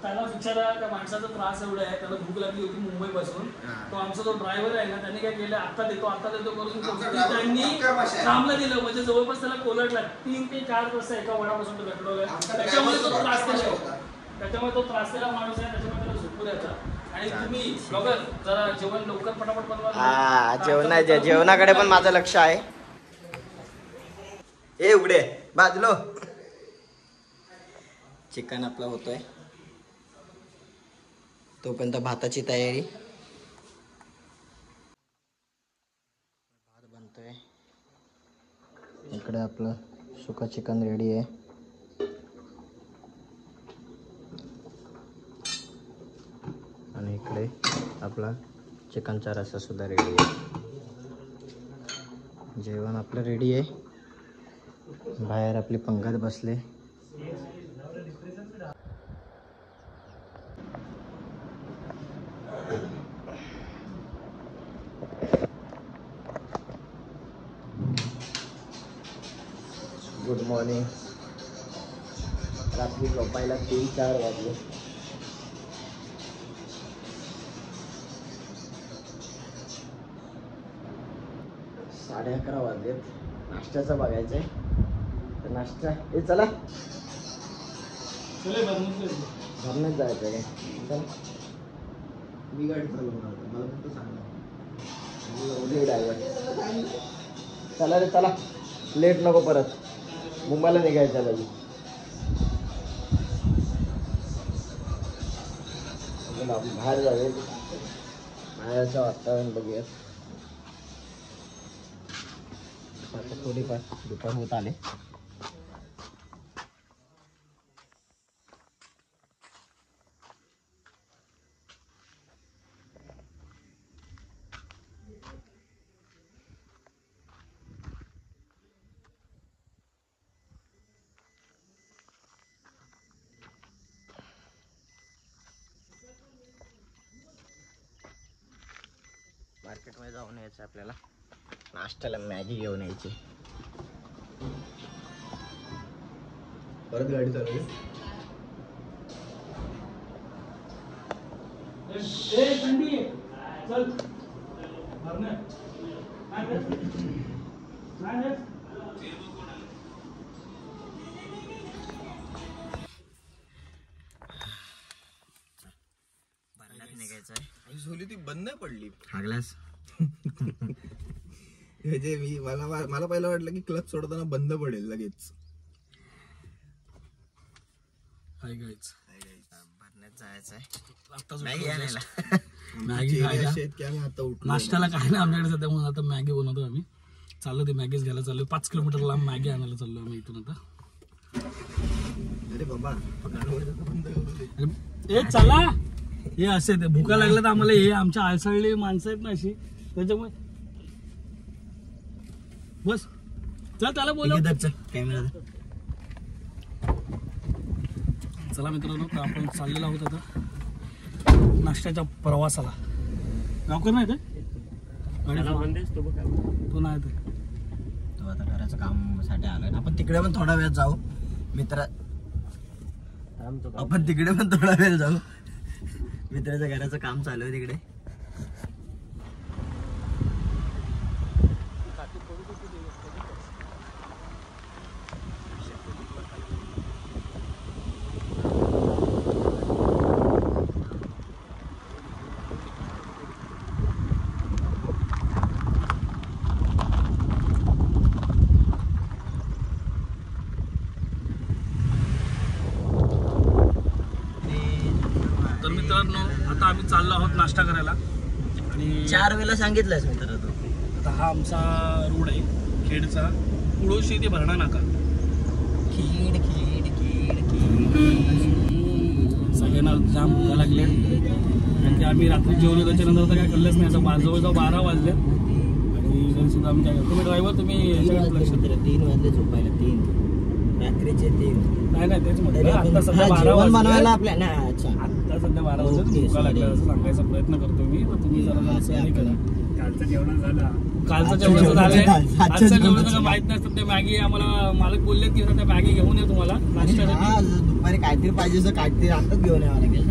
Speaker 2: त्याला विचारा, त्या माणसाचा त्रास एवढा आहे, त्याला भूक लागली होती मुंबई पासून. तो आमचा जो ड्रायव्हर आहे ना, त्यांनी काय केलं, आता देतो करून त्यांनी थांबला दिलं. म्हणजे जवळपास त्याला कोलडला 3 ते 4 तास एका वडापासून तो भेटलो. त्याच्यामुळे तो त्रास दिला माणूस आहे, त्याच्यामुळे त्याला झोपू द्यायचा. आणि तुम्ही ब्लॉगर जरा जेवण लवकर पटापट बनवा.
Speaker 1: जेवणाकडे पण माझं लक्ष आहे. ए उघडे बाजलो. चिकन आपला होतोय तोपर्यंत भाताची तयारी. भात बनतोय इकडे. आपलं सुका चिकन रेडी आहे. आणि इकडे आपला चिकनचा रस्सा सुद्धा रेडी आहे. जेवण आपलं रेडी आहे. बाहेर आपली पंगत बसले. Good morning. रात्री झोपायला 3-4 वाजले. साडे 11 वाजलेत. नाश्त्याचं बघायचंय तर नाश्ता हे चला भरण्यात जायचं काय. चल मी गाडी चालवणार, मला फक्त सांगा उद्या ड्रायव्हर. चला रे चला, लेट नको परत, मुंबईला निघायचं लगी. बाहेर जाऊया, बाहेरचं वातावरण बघूयात. आता थोडीफार दुपार होत आले. मार्केटमध्ये जाऊन यायचं आपल्याला. नाश्त्याला मॅगी घेऊन यायची.
Speaker 3: परत गाडी चालवली.
Speaker 1: निघायचं आहे.
Speaker 3: झोली ती बंद नाही पडली.
Speaker 1: हागलास
Speaker 3: म्हणजे मला पहिलं वाटलं की क्लच सोडताना बंद पडेल लगेच.
Speaker 1: भरण्यात जायचं. जायचं आहे
Speaker 2: आत्ताच
Speaker 1: मॅगी
Speaker 2: उठलो
Speaker 1: आणायला.
Speaker 2: just. मॅगी खायला नाश्त्याला काय नाही आमच्याकडे सध्या, म्हणून आता मॅगी बनवतो आम्ही. चाललो ते मॅगीच घ्यायला चाललो, 5 किलोमीटर लांब मॅगी आणायला चाललो आम्ही इथून आता.
Speaker 3: अरे बाबा
Speaker 2: ए चला, हे असे ते भुका लागल्या तर आम्हाला, हे आमच्या आळसाळली माणसं आहेत ना अशी, त्याच्यामुळे बस चल त्याला बोलव.
Speaker 1: कॅमेरा
Speaker 2: चला मित्रांनो, तर आपण चाललेलो आहोत आता नाश्त्याच्या प्रवासाला. गावकर नाही ते तो नाही ते
Speaker 1: तो आता घराचं काम साठी आलोय ना. आपण तिकडे पण थोडा वेळ जाऊ मित्र, आपण तिकडे पण थोडा वेळ जाऊ. मित्राच्या घराचं काम चालू आहे तिकडे.
Speaker 2: तर मित्रांनो, आता आम्ही चाललो आहोत नाश्ता करायला. आणि
Speaker 1: 4 वेळेला सांगितलंयस मित्र तू.
Speaker 2: आता हा आमचा रोड आहे खेडचा, कुळोशी ते भरणा नाका.
Speaker 1: खीड खीड खीड खीड.
Speaker 2: सगळ्यांना जाम भूका लागले, कारण की आम्ही रात्री जेवलो, त्याच्यानंतर आता काय खाल्लंच नाही. आता जवळजवळ 12 वाजले आणि घरी सुद्धा आम्ही काय, तुम्ही ड्रायव्हर तुम्ही याच्याकडे लक्ष द्या.
Speaker 1: 3 वाजले झोपायला, 3 रात्रीचे 3.
Speaker 2: नाही तेच म्हटलं, आता सध्या 12
Speaker 1: जेवण बनवायला
Speaker 2: वाजले.
Speaker 1: आपल्या ना. अच्छा,
Speaker 2: आता सध्या 12 वाजले, भुका लागल्या असं सांगायचा प्रयत्न करतो मी. तर तुम्ही जरा असं हे करा. कालचं जेवण झालंय, आजचं जेवणाचं माहित नसतं. ते मॅगी आम्हाला मालक बोलले की त्या मॅगी घेऊन ये तुम्हाला नाश्त्यासाठी.
Speaker 1: दुपारी काहीतरी पाहिजे असं काहीतरी आताच घेऊन यावं लागेल.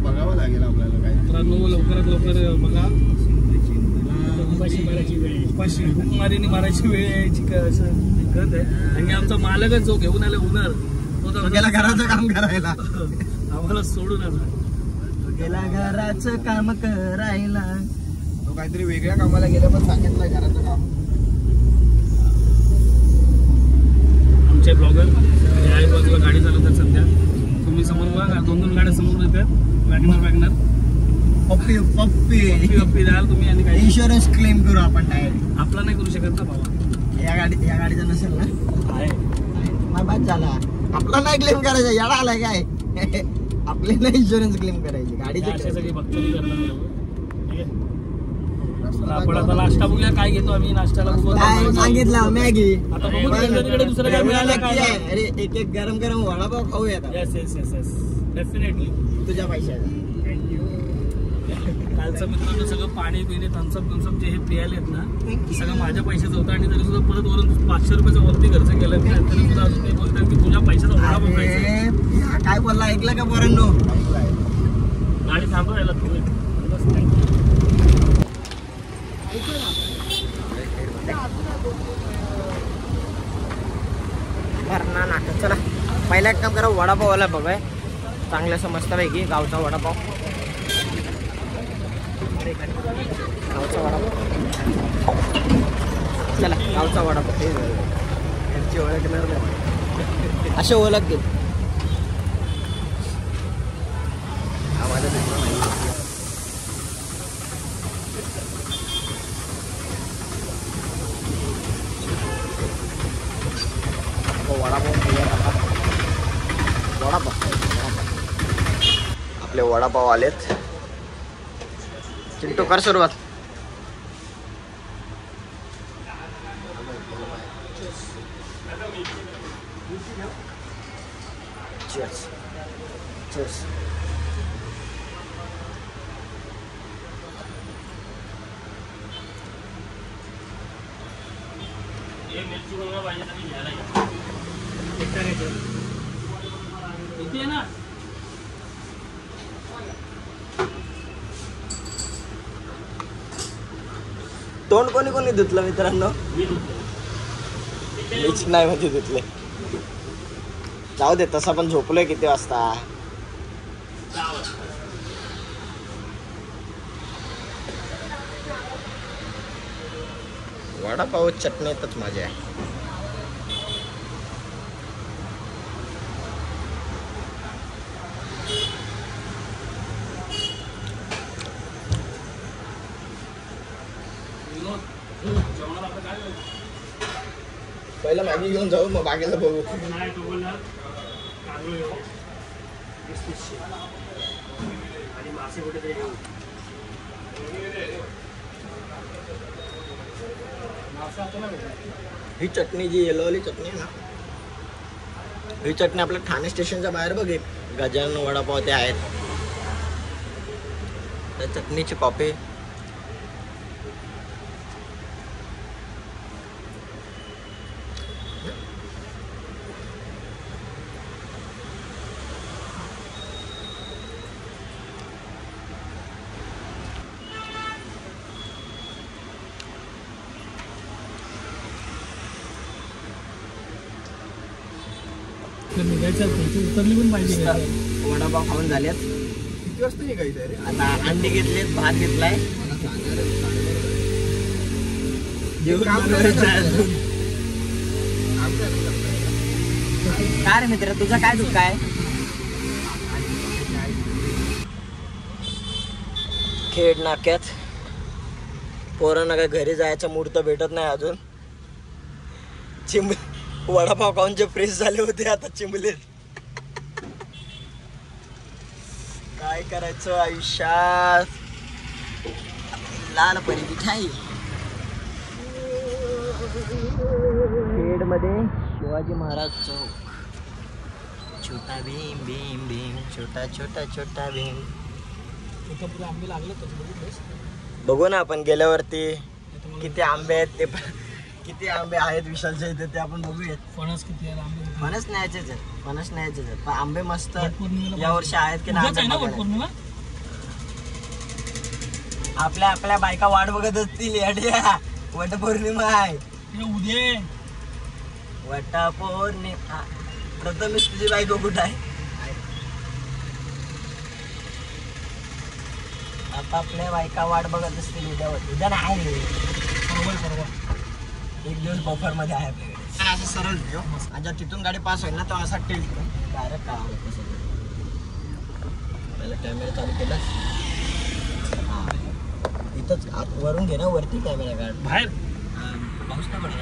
Speaker 3: बघावं लागेल आपल्याला काय.
Speaker 2: मित्रांनो, लवकरात लवकर बघा, उपाशी हुकमारीने मारायची वेळ यायची का असं करत आहे. आणि आमचा मालकच जो घेऊन आला हुनर, तो
Speaker 1: गेला घराचं काम करायला.
Speaker 2: आम्हाला सोडून आला.
Speaker 1: गेला घराचं काम करायला.
Speaker 3: तो काहीतरी वेगळ्या कामाला गेला, पण सांगितलंय घराचं काम.
Speaker 2: आमचे ब्लॉगर या बाजूला गाडी चालवतात सध्या. तुम्ही समोर बघा, 2 गाड्या समोर येतात, वॅगनर.
Speaker 1: पप्पी पप्पी
Speaker 2: पप्पी द्याल तुम्ही. आणि काही
Speaker 1: इन्शुरन्स क्लेम करू आपण डायरेक्ट.
Speaker 2: आपला नाही करू शकत ना बाबा,
Speaker 1: या गाडीचा नसेल ना.
Speaker 2: आहे
Speaker 1: मला बाद झाला. आपला नाही क्लेम करायचा, याडा आलाय काय. आपले नाही इन्शुरन्स क्लेम करायची गाडीचे.
Speaker 2: सगळी भक्तनी करणार. आपण आता नाश्ता बघूया काय घेतो आम्ही. नाश्त्याला
Speaker 1: काय सांगितलं मॅगी.
Speaker 2: आता बघू तिकडे दुसरं काय मिळालं काय.
Speaker 1: अरे एक गरम गरम वडापाव खाऊ येतात.
Speaker 2: Yes definitely.
Speaker 1: तुझ्या पैशाचा.
Speaker 2: कालचं मित्रांनो सगळं पाणी पिणे थम्सअप जे हे पियालेत ना, सगळं माझ्या पैशाचं होतं. आणि तरी सुद्धा परत वरून 500 रुपयाच्या वरती खर्च केलं. तरी सुद्धा अजून ते बोलतात की तुझ्या पैशाचा वडापाव खायचा.
Speaker 1: काय बोलला, ऐकलं का पोरांनो.
Speaker 2: गाडी थांबवायला तुम्ही
Speaker 1: भरणा नाका. चला पहिला एक काम करा, वडापावला बघाय चांगलं समजतं पैकी. गावचा वडापाव, गावचा वडापाव. चला गावचा वडापाव. घरची ओळखणार नाही, असे ओळखतील. आवाज आपले वडापाव आलेत. चिंटू कर सुरुवात. Cheers. Cheers.
Speaker 2: इथे ना
Speaker 1: तोंड कोणी कोणी धुतलं मित्रांनो. मीच नाही म्हणजे धुतले. जाऊ दे, तसा पण झोपलोय किती वाजता. वडापाव चटणीतच मजा आहे.
Speaker 3: पहिला मॅगी घेऊन जाऊ मग बाकीचं बघू.
Speaker 2: नाही तो बोलला कांदूळ घेऊ 20-30 आणि मासे कुठेतरी घेऊ. मासा आता नाही भेटत.
Speaker 3: ही चटणी जी येलोवाली चटणी आहे ना, ही चटणी आपल्या ठाणे स्टेशनच्या बाहेर बघ एक गजानन वडापाव ते आहेत, त्या चटणीची कॉपी.
Speaker 2: उतरली पण पाहिजे.
Speaker 3: वडापाव खाऊन झाल्यात. किती वाजता निघायचं रे? आता अंडी घेतलेत, भात घेतलाय, काय रे मित्र तुझं काय दुःख आहे? खेड नाक्यात पोरांना काय घरी जायचा मुहूर्त भेटत नाही अजून. वडापाव खाऊन जे फ्रेश झाले होते आता चिंबलेत. काय करायचं आयुष्यात? लाल परी मिठाई. खेड मध्ये शिवाजी महाराज चौक. छोटा भीम भीम भीम छोटा छोटा छोटा भीम.
Speaker 2: आंबे लागले
Speaker 3: बघू ना आपण गेल्यावरती किती आंबे आहेत ते किती आंबे आहेत विशालच्या इथे ते आपण बघूयात.
Speaker 2: फणस किती आहे आंबे?
Speaker 3: फणस न्यायचेच आहेत, फणस न्यायचेच आहेत, पण आंबे मस्त यावर्षी आहेत की नाही. आपल्या आपल्या बायका वाट बघत असतील याड्या. वटपौर्णिमा आहे
Speaker 2: उद्या.
Speaker 3: वटपौर्णिमा. प्रथमेश तुझी बायको कुठं आहे? आपापल्या बायका वाट बघत असतील उद्यावर. उद्या नाही रे,
Speaker 2: परवा
Speaker 3: एक दिवस बफर मध्ये आहे आपल्याकडे. असं सरळ देऊ आणि जर तिथून गाडी पास होईल ना तो असा टिल्ट डायरेक्ट काय पहिला कॅमेरा चालू केला. इथंच आत वरून घे ना, वरती कॅमेरा काढ.
Speaker 2: बाहेर
Speaker 3: पाऊस नाही पडला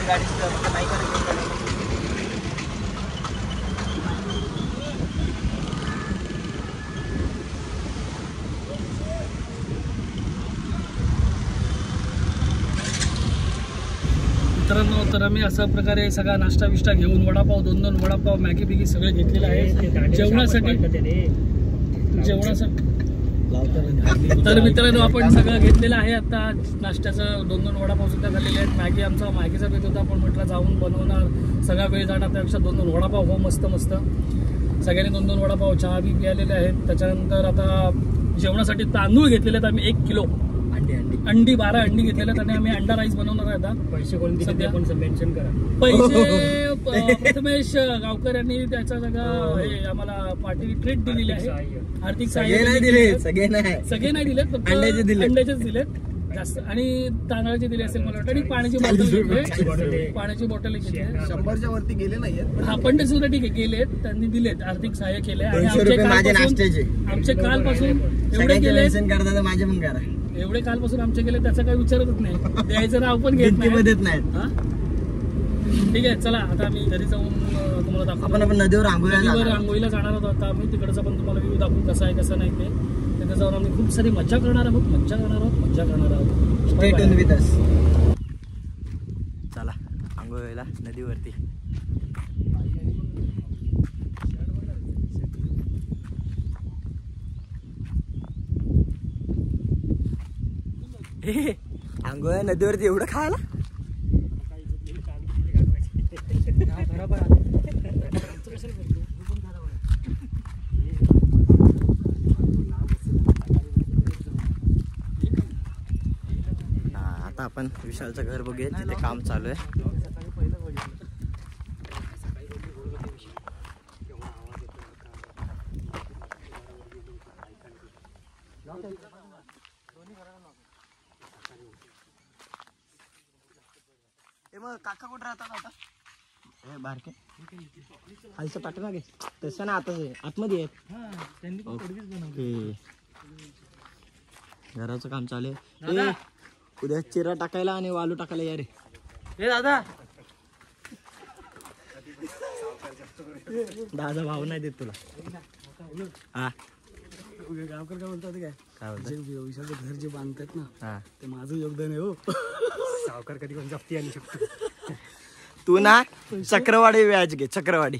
Speaker 3: गाडी नाही करायची.
Speaker 2: मित्रांनो, तर आम्ही अशा प्रकारे सगळा नाश्ता विष्टा घेऊन वडापाव 2-2 वडापाव मॅगी बिगी सगळे घेतलेलं आहे जेवणासाठी. तर मित्रांनो आपण सगळं घेतलेलं आहे. आता नाश्त्याचं 2-2 वडापाव सुद्धा खाल्लेले आहेत. मॅगी आमचा मॅगीचा बेत होता, आपण म्हटलं जाऊन बनवणार, सगळा वेळ जाणार त्यापेक्षा 2-2 वडापाव हो मस्त मस्त. सगळ्यांनी 2-2 वडापाव चहा बी प्यालेले आहेत. त्याच्यानंतर आता जेवणासाठी तांदूळ घेतलेले आहेत आम्ही 1 किलो. अंडी 12 अंडी घेतलेल्या आणि आम्ही अंडा राईस बनवणार आहे. आता पैसे कोण दिले पण मेन्शन करा. पैसे प्रथमेश गावकर यांनी त्याच्या सगळं हे आम्हाला पार्टी ट्रीट दिलेली आहे. आर्थिक सहाय्य
Speaker 3: नाही दिले, सगळे
Speaker 2: नाही दिलेत, फक्त अंड्याचेच दिलेत जास्त, आणि तांदळाचे दिले असेल मला वाटतं. आणि पाण्याची बॉटल घेतली.
Speaker 3: 100च्या वरती गेले नाहीये.
Speaker 2: हा पण ते सुद्धा ठीक आहे गेलेत, त्यांनी दिलेत, आर्थिक सहाय्य केले. आणि आमचे कालपासून एवढे गेले
Speaker 3: माझे पण करा.
Speaker 2: एवढे कालपासून आमचे गेले त्याचा काही विचारतच नाही. द्यायचं नाव पण घेत नाही. ठीक आहे, चला आता आम्ही घरी जाऊन तुम्हाला दाखवतो.
Speaker 3: आपण नदीवर
Speaker 2: आंघोळीला जाणार आहोत आता आम्ही. तिकडचा पण तुम्हाला व्ह्यू दाखवू कसा आहे कसं नाही ते. तिथे जाऊन आम्ही खूप सारी मज्जा करणार आहोत.
Speaker 3: चला आंघोळीला नदीवरती. आंघोळ नदीवरती एवढं खायला. आता आपण विशालचं घर बघूया जिथे काम चालू आहे. मग काका कुठे राहतात आता? बारके खालचं पाठीमागे तसं ना आताच आतमध्ये आहेत. घराचं काम चालू आहे. उद्या चिरा टाकायला आणि वालू टाकायला या रे.
Speaker 2: हे दादा
Speaker 3: दादा भाव नाही देत तुला. हा
Speaker 2: गावकर काय बोलतात काय
Speaker 3: काय बोलतो?
Speaker 2: जे व्यवसायाचं घर जे बांधतात ना
Speaker 3: हा
Speaker 2: ते माझं योगदान आहे हो. सावकार कधी कोण जप्ती आणू शकतो.
Speaker 3: तू ना चक्रवाडी व्याज घे. चक्रवाडी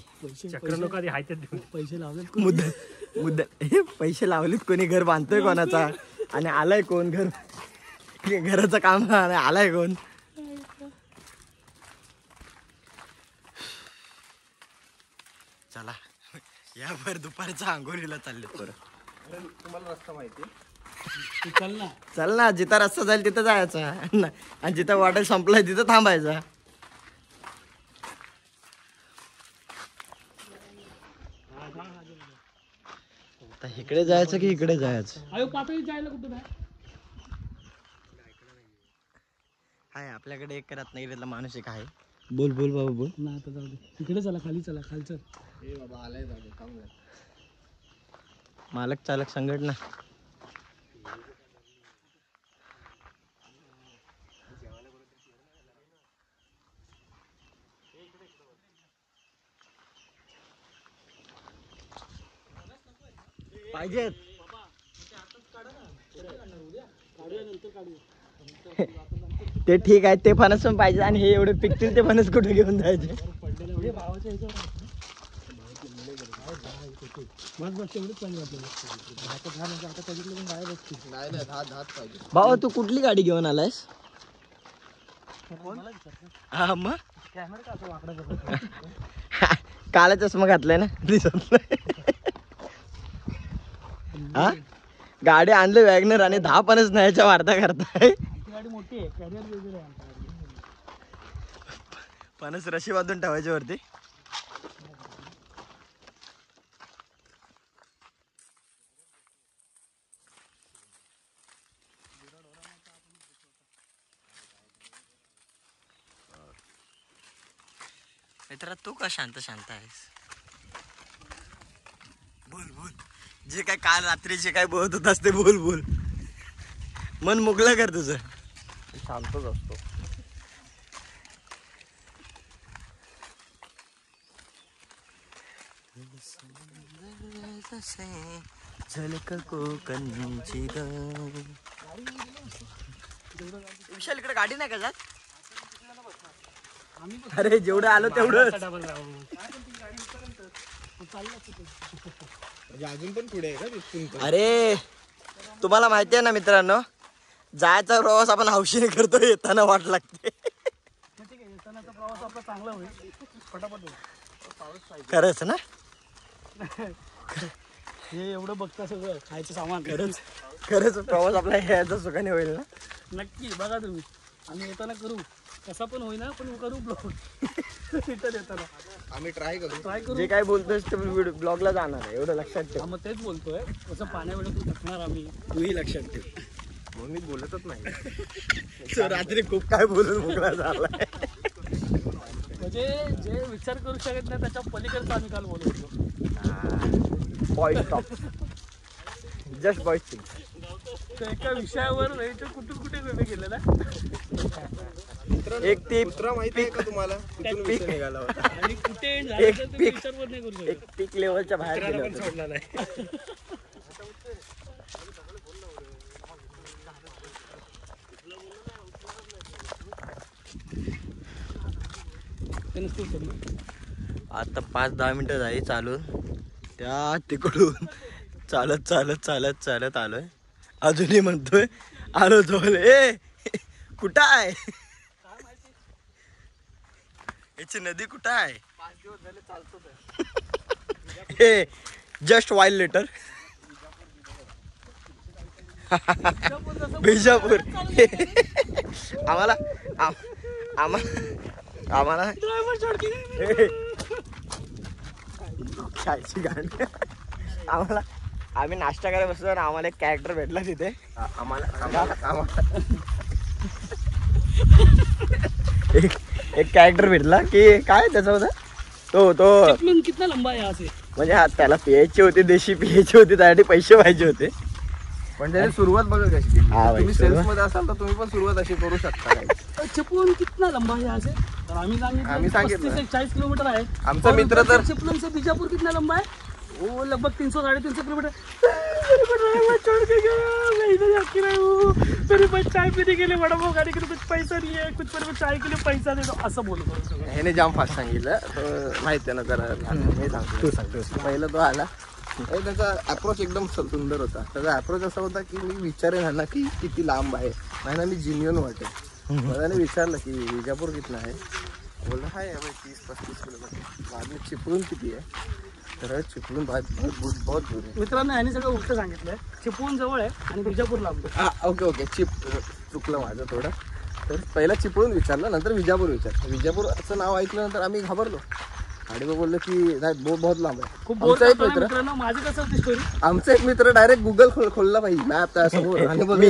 Speaker 2: चक्र लोक आधी हायत पैसे लावलेत
Speaker 3: मुद्दल हे पैसे लावलेत. कोणी घर बांधतोय कोणाचा आणि आलाय कोण घर घराचं काम आलाय कोण. चला या भर दुपारच्या आंघोळीला चालले परत.
Speaker 4: तुम्हाला रस्ता माहिती
Speaker 2: चल ना.
Speaker 3: चल ना जिथं रस्ता जाईल तिथं जायचा आणि जिथं वाटेल संपलाय तिथं थांबायचा. आता इकडे जायचं की इकडे जायचं.
Speaker 2: अयो पातळी जायला कुठं नाही.
Speaker 3: हाय आपल्याकडे एक रत्नागिरीतला माणूस एक आहे. बोल बोल बाबा बोल.
Speaker 2: ना आता जाऊ दे. इकडे चला खाली चला खालचं.
Speaker 3: मालक चालक संघटना. पाहिजेत ते ठीक आहे. ते फणस पण पाहिजे आणि हे एवढे पिकतील ते फणस कुठे घेऊन जायचे. भाऊ तू कुठली गाडी घेऊन आलायस. हा मग काला चष्मा घातलाय ना दिसत नाही. हा गाडी आणले वॅगनर आणि 10 फणस न्यायच्या वार्ता करताय.
Speaker 2: गाडी मोठी आहे कॅरियर वेगळं आहे.
Speaker 3: फणस रशी बांधून ठेवायच्या वरती. मित्रा तू का शांत शांत आहेस. बोल बोल. जे काय काल रात्री जे काय बोलत होतास ते बोल बोल. मन मोकळं कर तुझं.
Speaker 4: शांतच असतो.
Speaker 3: झलक कोकणची ग. विशाल इकडे गाडी नाही का जात. अरे जेवढं आलो तेवढं.
Speaker 4: अजून पण पुढे आहे का तिथून.
Speaker 3: अरे तुम्हाला माहिती आहे ना मित्रांनो जायचा प्रवास आपण हौशीने करतो. येताना वाट लागते.
Speaker 2: येतानाचा प्रवास आपला चांगला होईल. फटाफट होईल.
Speaker 3: खरंच ना.
Speaker 2: हे एवढं बघता सगळं खायचं सामान.
Speaker 3: खरंच खरंच प्रवास आपला यायचा सुखाने होईल ना.
Speaker 2: नक्की बघा तुम्ही. आम्ही येताना करू कसा पण होईना पण करू ब्लॉग. रिटर्न येताना
Speaker 4: आम्ही ट्राय करू.
Speaker 3: जे काय बोलतोस ते ब्लॉगला जाणार आहे एवढं लक्षात ठेव.
Speaker 2: मग तेच बोलतोय कसं पाण्या वेळेतून टाकणार आम्ही.
Speaker 3: तूही लक्षात ठेव.
Speaker 4: मग मी बोलतच नाही.
Speaker 3: तो रात्री खूप काय बोलून मोकळा झालाय.
Speaker 2: म्हणजे जे विचार करू शकत नाही त्याच्या पलीकडचं आम्ही काल बोलतो.
Speaker 3: Boys top just boys thing.
Speaker 2: तर एका विषयावर वेळेचं कुठून कुठे वेळ गेलं ना.
Speaker 3: एक ती
Speaker 4: कुत्रा माहिती आहे का तुम्हाला तिथून विषय निघाला होता.
Speaker 2: आणि कुठे
Speaker 3: एक
Speaker 2: जायचं तुम्ही
Speaker 3: पीक
Speaker 2: विचार पण नाही करू शकत.
Speaker 3: एक पीक लेवलच्या बाहेर गेलं होतं.
Speaker 2: सोडला नाही.
Speaker 3: आता 5-10 मिनिटं झाली चालून. त्या तिकडून चालत चालत चालत चालत आलोय. अजूनही म्हणतोय आलो जवळ. ए कुठं आहे याची नदी कुठं आहे.
Speaker 2: 5 दिवस झाले चालतो.
Speaker 3: हे जस्ट वाईल्ड लेटर बिजापूर. आम्हाला आम्हाला खायची गाडी. आम्हाला आम्ही नाश्ता करायला बसलो आणि आम्हाला एक कॅरेक्टर भेटला तिथे. एक कॅरेक्टर भेटला की काय त्याचा होता तो
Speaker 2: कितना लंबा आहे
Speaker 3: म्हणजे हा त्याला पियायची होती देशी पियायची होती त्यासाठी पैसे पाहिजे होते
Speaker 4: पण त्याने सुरुवात बघा कशी केली.
Speaker 3: हा भाई,
Speaker 4: तुम्ही
Speaker 3: सुरुवात.
Speaker 4: सेल्स मध्ये असाल तर तुम्ही पण सुरुवात अशी करू शकता guys.
Speaker 2: चिपळूण कितना लंबा है यहाँ से? तर आम्ही
Speaker 4: आम्ही सांगितलं.
Speaker 2: 35 से 40 किलोमीटर आहे.
Speaker 4: आमचा
Speaker 2: और
Speaker 4: मित्र
Speaker 2: उधर
Speaker 4: तर-
Speaker 2: से चिपळूण से बीजापुर कितना लंबा है? वो लगभग 300-350 किलोमीटर. मेरे को ड्राइवर छोड़ के गया, मैं इधर जाके रहा हूँ. मेरे पास चाय पीने के लिए वड़ा पाव खाने के लिए कुछ पैसा नहीं है, कुछ मेरे को चाय के लिए पैसा दे दो, असं बोलत होतो.
Speaker 4: ह्याने जाम फास्ट सांगितलं. माहित आहे ना जरा मी सांगतो.
Speaker 3: तू सांग.
Speaker 4: पहिला तो आला आणि त्याचा अप्रोच एकदम सुंदर होता. त्याचा अप्रोच असा होता की मी विचारेन ह्यांना की किती लांब आहे. नाही ना मी जिन्युअन वाटेल. मला त्याने विचारलं की विजापूर कितना आहे. बोलला हाय 30-35 किलोमीटर. बाद में चिपळूण किती आहे. तर चिपळूण बहुत दूर आहे.
Speaker 2: मित्रांनो ह्याने सगळं उलट सांगितलंय. चिपळूण जवळ आहे आणि बिजापूर लांब आहे.
Speaker 4: ओके चुकलं माझं थोडं. तर पहिला चिपळूण विचारलं, नंतर विजापूर विचारलं. विजापूरचं नाव ऐकल्यानंतर आम्ही घाबरलो. गाडीवर बोललो की नाही बहुत लांब आहे.
Speaker 2: खूप बोर
Speaker 4: आमचा एक
Speaker 2: करतो ना
Speaker 4: मित्र
Speaker 2: मित्रांनो. माझी कसं होती स्टोरी.
Speaker 4: आमचा एक मित्र डायरेक्ट गुगल खोलला पाहिजे मॅप त्यासमोर आणि बोललो,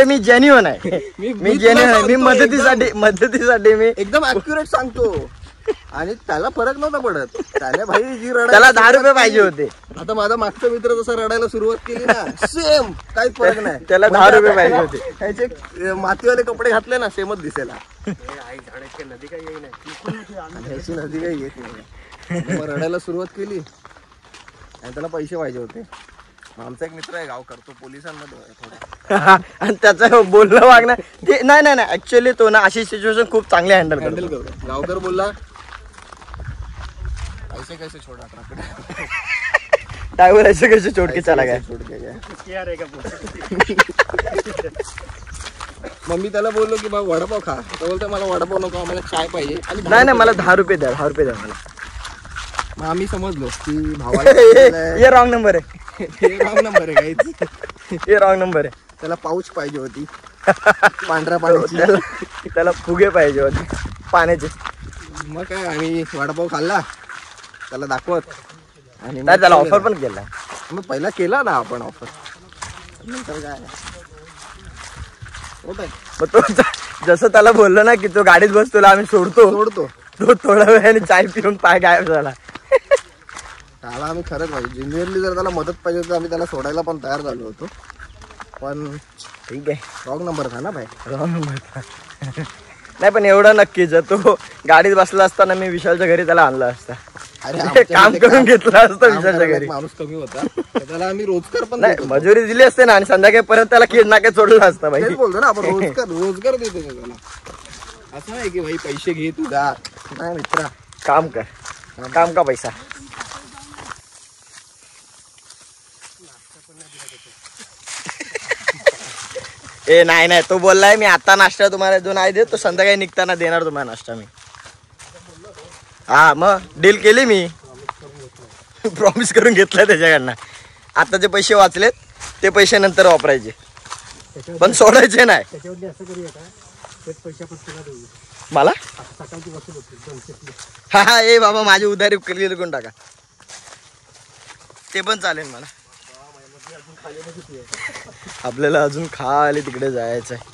Speaker 3: मी जेन्युअन आहे. मी जेन्युअन आहे. मी मदतीसाठी मी
Speaker 4: एकदम अॅक्युरेट सांगतो. आणि त्याला फरक नव्हता पडत. त्याने भाई जी रडायला
Speaker 3: त्याला 10 रुपये पाहिजे होते.
Speaker 4: आता माझा मागचा मित्र जसा रडायला सुरुवात केली ना सेम काहीच फरक नाही.
Speaker 3: त्याला 10 रुपये पाहिजे होते.
Speaker 4: ह्याचे मातीवाले कपडे घातले ना सेमच दिसेला. ह्याची नदी काही येत नाही. मग रडायला सुरुवात केली आणि त्याला पैसे पाहिजे होते. मग आमचा एक मित्र आहे गावकर, तो पोलिसांमध्ये आहे थोडा.
Speaker 3: आणि त्याचं बोलणं वागणं ते नाही ऍक्च्युअली तो ना अशी सिच्युएशन खूप चांगली हँडल
Speaker 4: हँडल
Speaker 3: करतो.
Speaker 4: करू. गावकर बोलला पैसे कैसे छोड़ा ट्रक
Speaker 3: ड्रायव्हर ऐसे कैसे छोड़ के चला गया.
Speaker 4: छोड़ के गया. मग मी त्याला बोललो की बाबा वडापाव खा. तो बोलतो मला वडापाव नको, आम्हाला चाय पाहिजे. आणि
Speaker 3: नाही मला 10 रुपये द्या. 10 रुपये द्या मला.
Speaker 4: मग आम्ही समजलो की भावाला
Speaker 3: ये रॉंग नंबर आहे.
Speaker 4: हे रॉंग नंबर आहे काहीच.
Speaker 3: ये रॉंग नंबर आहे.
Speaker 4: त्याला पाऊच पाहिजे होती पांढऱ्या पाण्याची.
Speaker 3: त्याला फुगे पाहिजे होते पाण्याचे.
Speaker 4: मग काय आम्ही वडापाव खाल्ला त्याला दाखवत. आणि मग
Speaker 3: नाही त्याला ऑफर पण केला.
Speaker 4: मग पहिला केला ना आपण ऑफर. नंतर काय होत आहे
Speaker 3: मग तो जसं त्याला बोललो ना की तो गाडीत बस तुला आम्ही सोडतो. तो थोड्या वेळाने चाय पिऊन पाय गायब झाला.
Speaker 4: त्याला आम्ही खरंच पाहिजे जिनियरली जर त्याला मदत पाहिजे तर आम्ही त्याला सोडायला पण तयार झालो होतो. पण
Speaker 3: ठीक आहे
Speaker 4: रॉंग नंबर था ना भाई.
Speaker 3: Wrong number. नाही पण एवढं नक्की जर तो गाडीत बसला असताना मी विशालच्या घरी त्याला आणला असता.
Speaker 4: अरे
Speaker 3: काम करून घेतलं असतं विशालच्या घरी.
Speaker 4: माणूस कमी होता तर त्याला आम्ही रोजगार पण
Speaker 3: नाही
Speaker 4: देतो.
Speaker 3: मजुरी दिली असते ना आणि संध्याकाळी परत त्याला किडनाके सोडलं असतं भाई.
Speaker 4: तेच बोलतो ना आपण रोजगार देतो का त्याला. असं नाही की भाई पैसे घे तू जा. नाही मित्रा
Speaker 3: काम कर. काम का पैसा. ए नाही तो बोललाय मी आता नाश्ता तुम्हाला जो नाही देत तो संध्याकाळी निघताना देणार तुम्हाला नाश्ता मी. हा मग डील केली मी. प्रॉमिस करून घेतलाय त्याच्याकडनं. आता जे पैसे वाचलेत ते पैसे नंतर वापरायचे पण सोडायचे नाही. मला हा ए बाबा माझी उधारी क्लिअर करून टाका. ते पण चालेल मला. आपल्याला अजून खाली तिकडे जायचं आहे.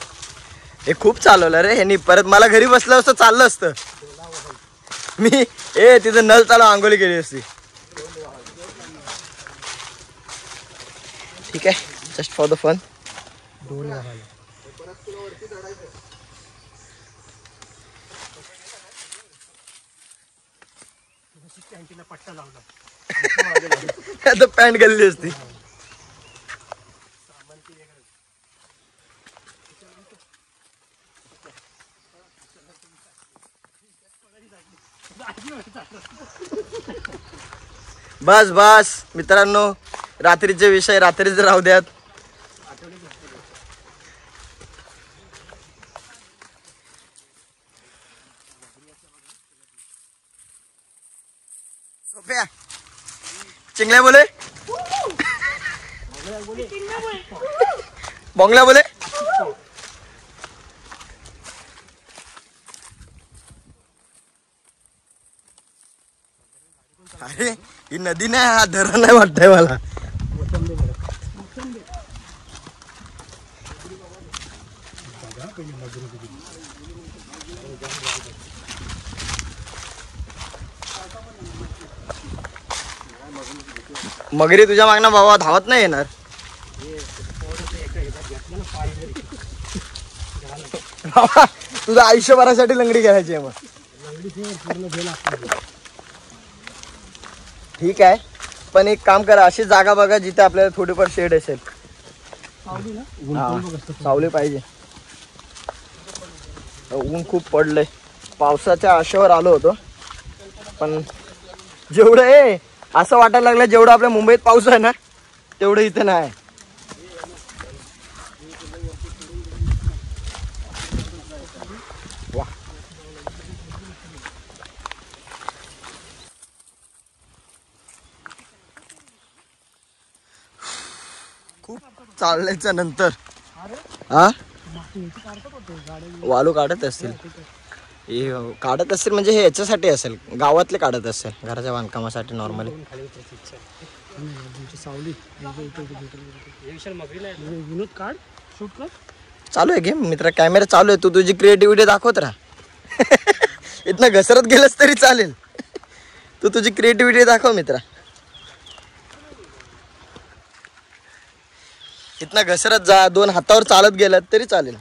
Speaker 3: हे खूप चालवलं रे ह्यांनी. परत मला घरी बसलं असतं चाललं असतं मी. तिथं नळ चालू आंघोळी केली असती. ठीक आहे जस्ट फॉर द फन. आता पॅन्ट घालली असती. बस बस मित्रांनो रात्रीचे विषय रात्रीच राहू द्यात. सोप्या चिंगल्या बोले बोंगल्या बोले. अरे ही नदी नाही हा धरण नाही वाटतंय मला. मगरी तुझ्या मागणं बाबा धावत नाही येणार. तुझं आयुष्यभरासाठी लंगडी घ्यायची आहे मग. ठीक आहे, पण एक काम करा, अशी जागा बघा जिथे आपल्याला थोडीफार शेड असेल. सावली पाहिजे. ऊन खूप पडलंय. पावसाच्या आशेवर आलो होतो, पण जेवढं असं वाटायला लागलं जेवढं आपल्या मुंबईत पाऊस आहे ना तेवढं इथे नाही. वा, खूप चालल्याच्या नंतर हा वालू काढत असतील. काढत असतील म्हणजे हे याच्यासाठी असेल, गावातले काढत असेल, घराच्या बांधकामासाठी नॉर्मली.
Speaker 2: विनोद काढ, शूट कर.
Speaker 3: चालू आहे गेम मित्र, कॅमेरा चालू आहे. तू तुझी क्रिएटिव्हिटी दाखवत राहा. इथनं घसरत गेलंस तरी चालेल, तू तुझी क्रिएटिव्हिटी दाखव मित्रा. इथनं घसरत जा, 2 हातावर चालत गेलात तरी चालेल.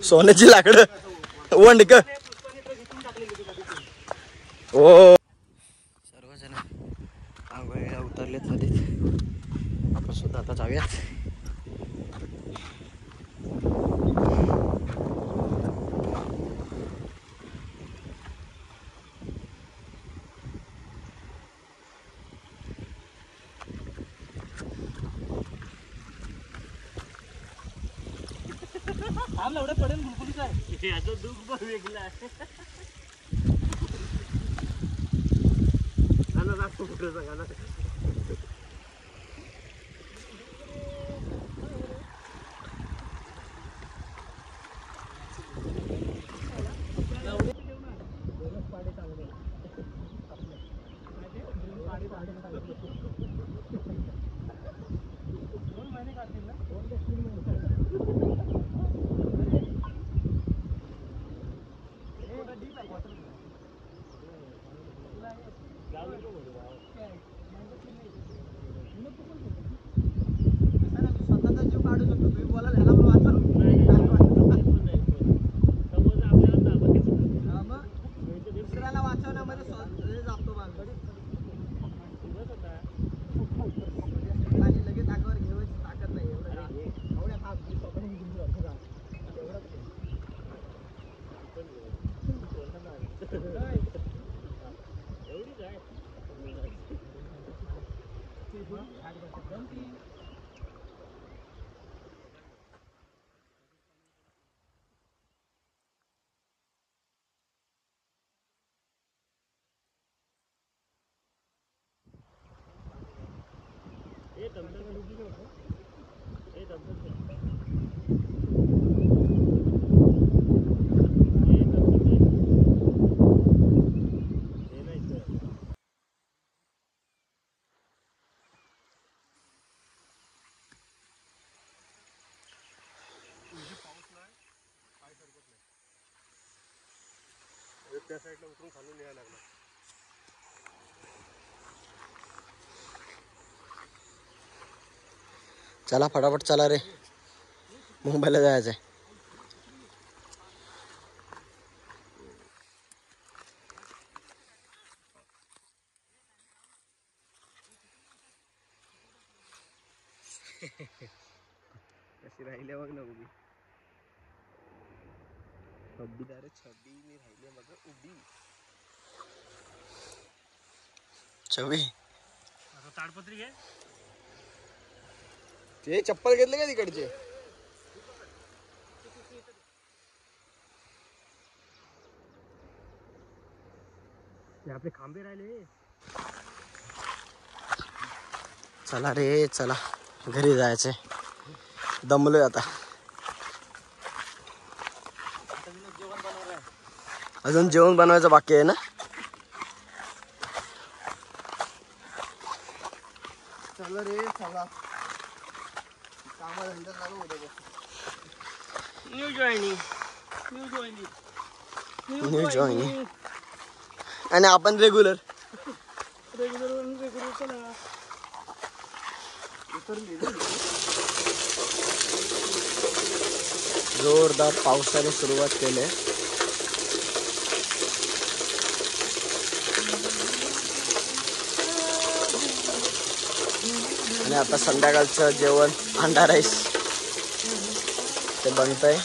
Speaker 3: सोन्याची लाकडं वंडक. हो, सर्वजण आंघोळीला उतरलेत नदीत. आपण सुद्धा आता जाऊयात.
Speaker 2: पडेल बुलबुलीच आहे. याचं दुःख पण वेगळं आहे. गाणं लागतो कुठलं गाणं. त्या साईडला उतरून खालून यायला लागला.
Speaker 3: चला फटाफट चला रे, मुंबईला जायचंय.
Speaker 4: कशी राहिले बघ ना उभी. छब्बीदार छब्बी मी राहिले बघ उभी.
Speaker 3: छबी
Speaker 2: आता ताडपत्री घे.
Speaker 3: ते चप्पल घेतले का तिकडचे?
Speaker 2: आपले खांबे राहिले.
Speaker 3: चला रे चला, घरी जायचंय. दमलोय आता. अजून जेवण बनवायचं बाकी आहे ना. चला रे चला, कामाधंदा चालू होतं. न्यू जॉईनिंग आणि आपण रेग्युलर. जोरदार पावसाने सुरुवात केली. आणि आता संध्याकाळचं जेवण अंडा राईस ते बनतंय.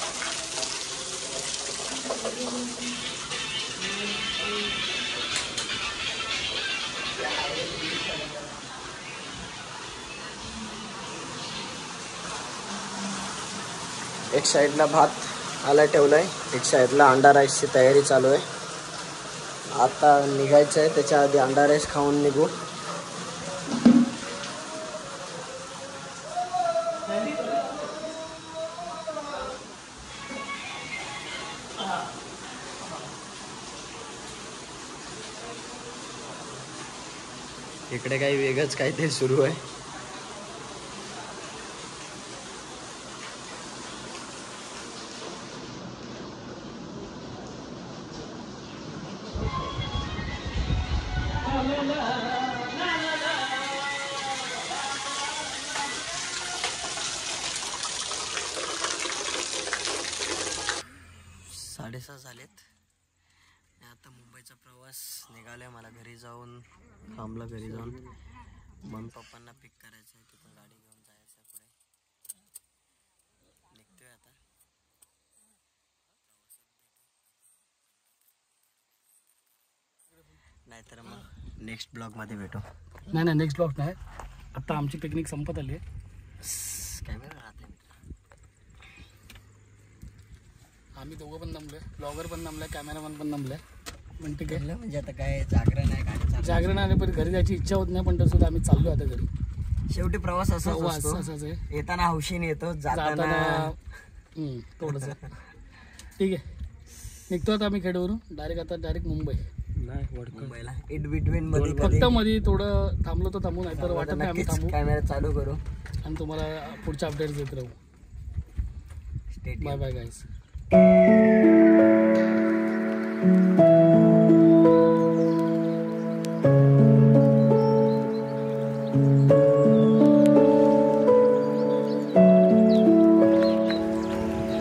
Speaker 3: एक साईडला भात आला ठेवलाय, एक साईडला अंडा राईसची तयारी चालू आहे. आता निघायचं आहे, त्याच्या आधी अंडा राईस खाऊन निघू. इकडे काही वेगळंच काहीतरी सुरू आहे. साडेसहा झालेत. आता मुंबईचा प्रवास निघालाय. मला घरी जाऊन थांबला, घरी जाऊन मम्मी पप्पांना पिक करायचं आहे, तिथून गाडी घेऊन जायचं आहे पुढे. निघतोय आता. नाहीतर मग नेक्स्ट ब्लॉगमध्ये भेटू.
Speaker 2: नाही नेक्स्ट ब्लॉग नाही, आता आमची पिकनिक संपत आली आहे.
Speaker 3: कॅमेरा राहते.
Speaker 2: आम्ही दोघं पण दमलोय, ब्लॉगर पण दमलाय, कॅमेरामॅन पण दमलाय. पण ठीक आहे,
Speaker 3: म्हणजे आता काय जागरण आहे, गाडी चालू.
Speaker 2: जागरण आले पण घरी जायची इच्छा होत नाही, पण तसं आम्ही चाललो आता घरी.
Speaker 3: शेवटी प्रवास असाच असतो.
Speaker 2: असंच आहे.
Speaker 3: येताना हौशीने येतो,
Speaker 2: जाताना थोडंसं. ठीक आहे, निघतो आता आम्ही खेडवरून डायरेक्ट मुंबई.
Speaker 3: मुंबईला इन बिटवीन मध्ये
Speaker 2: फक्त मध्ये थोडं थांबलो तर थांबू, नाही तर वाटत नाही आम्ही थांबू.
Speaker 3: कॅमेरा चालू करू
Speaker 2: आणि तुम्हाला पुढच्या अपडेट्स देत राहू. Bye bye guys.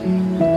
Speaker 3: Thank you.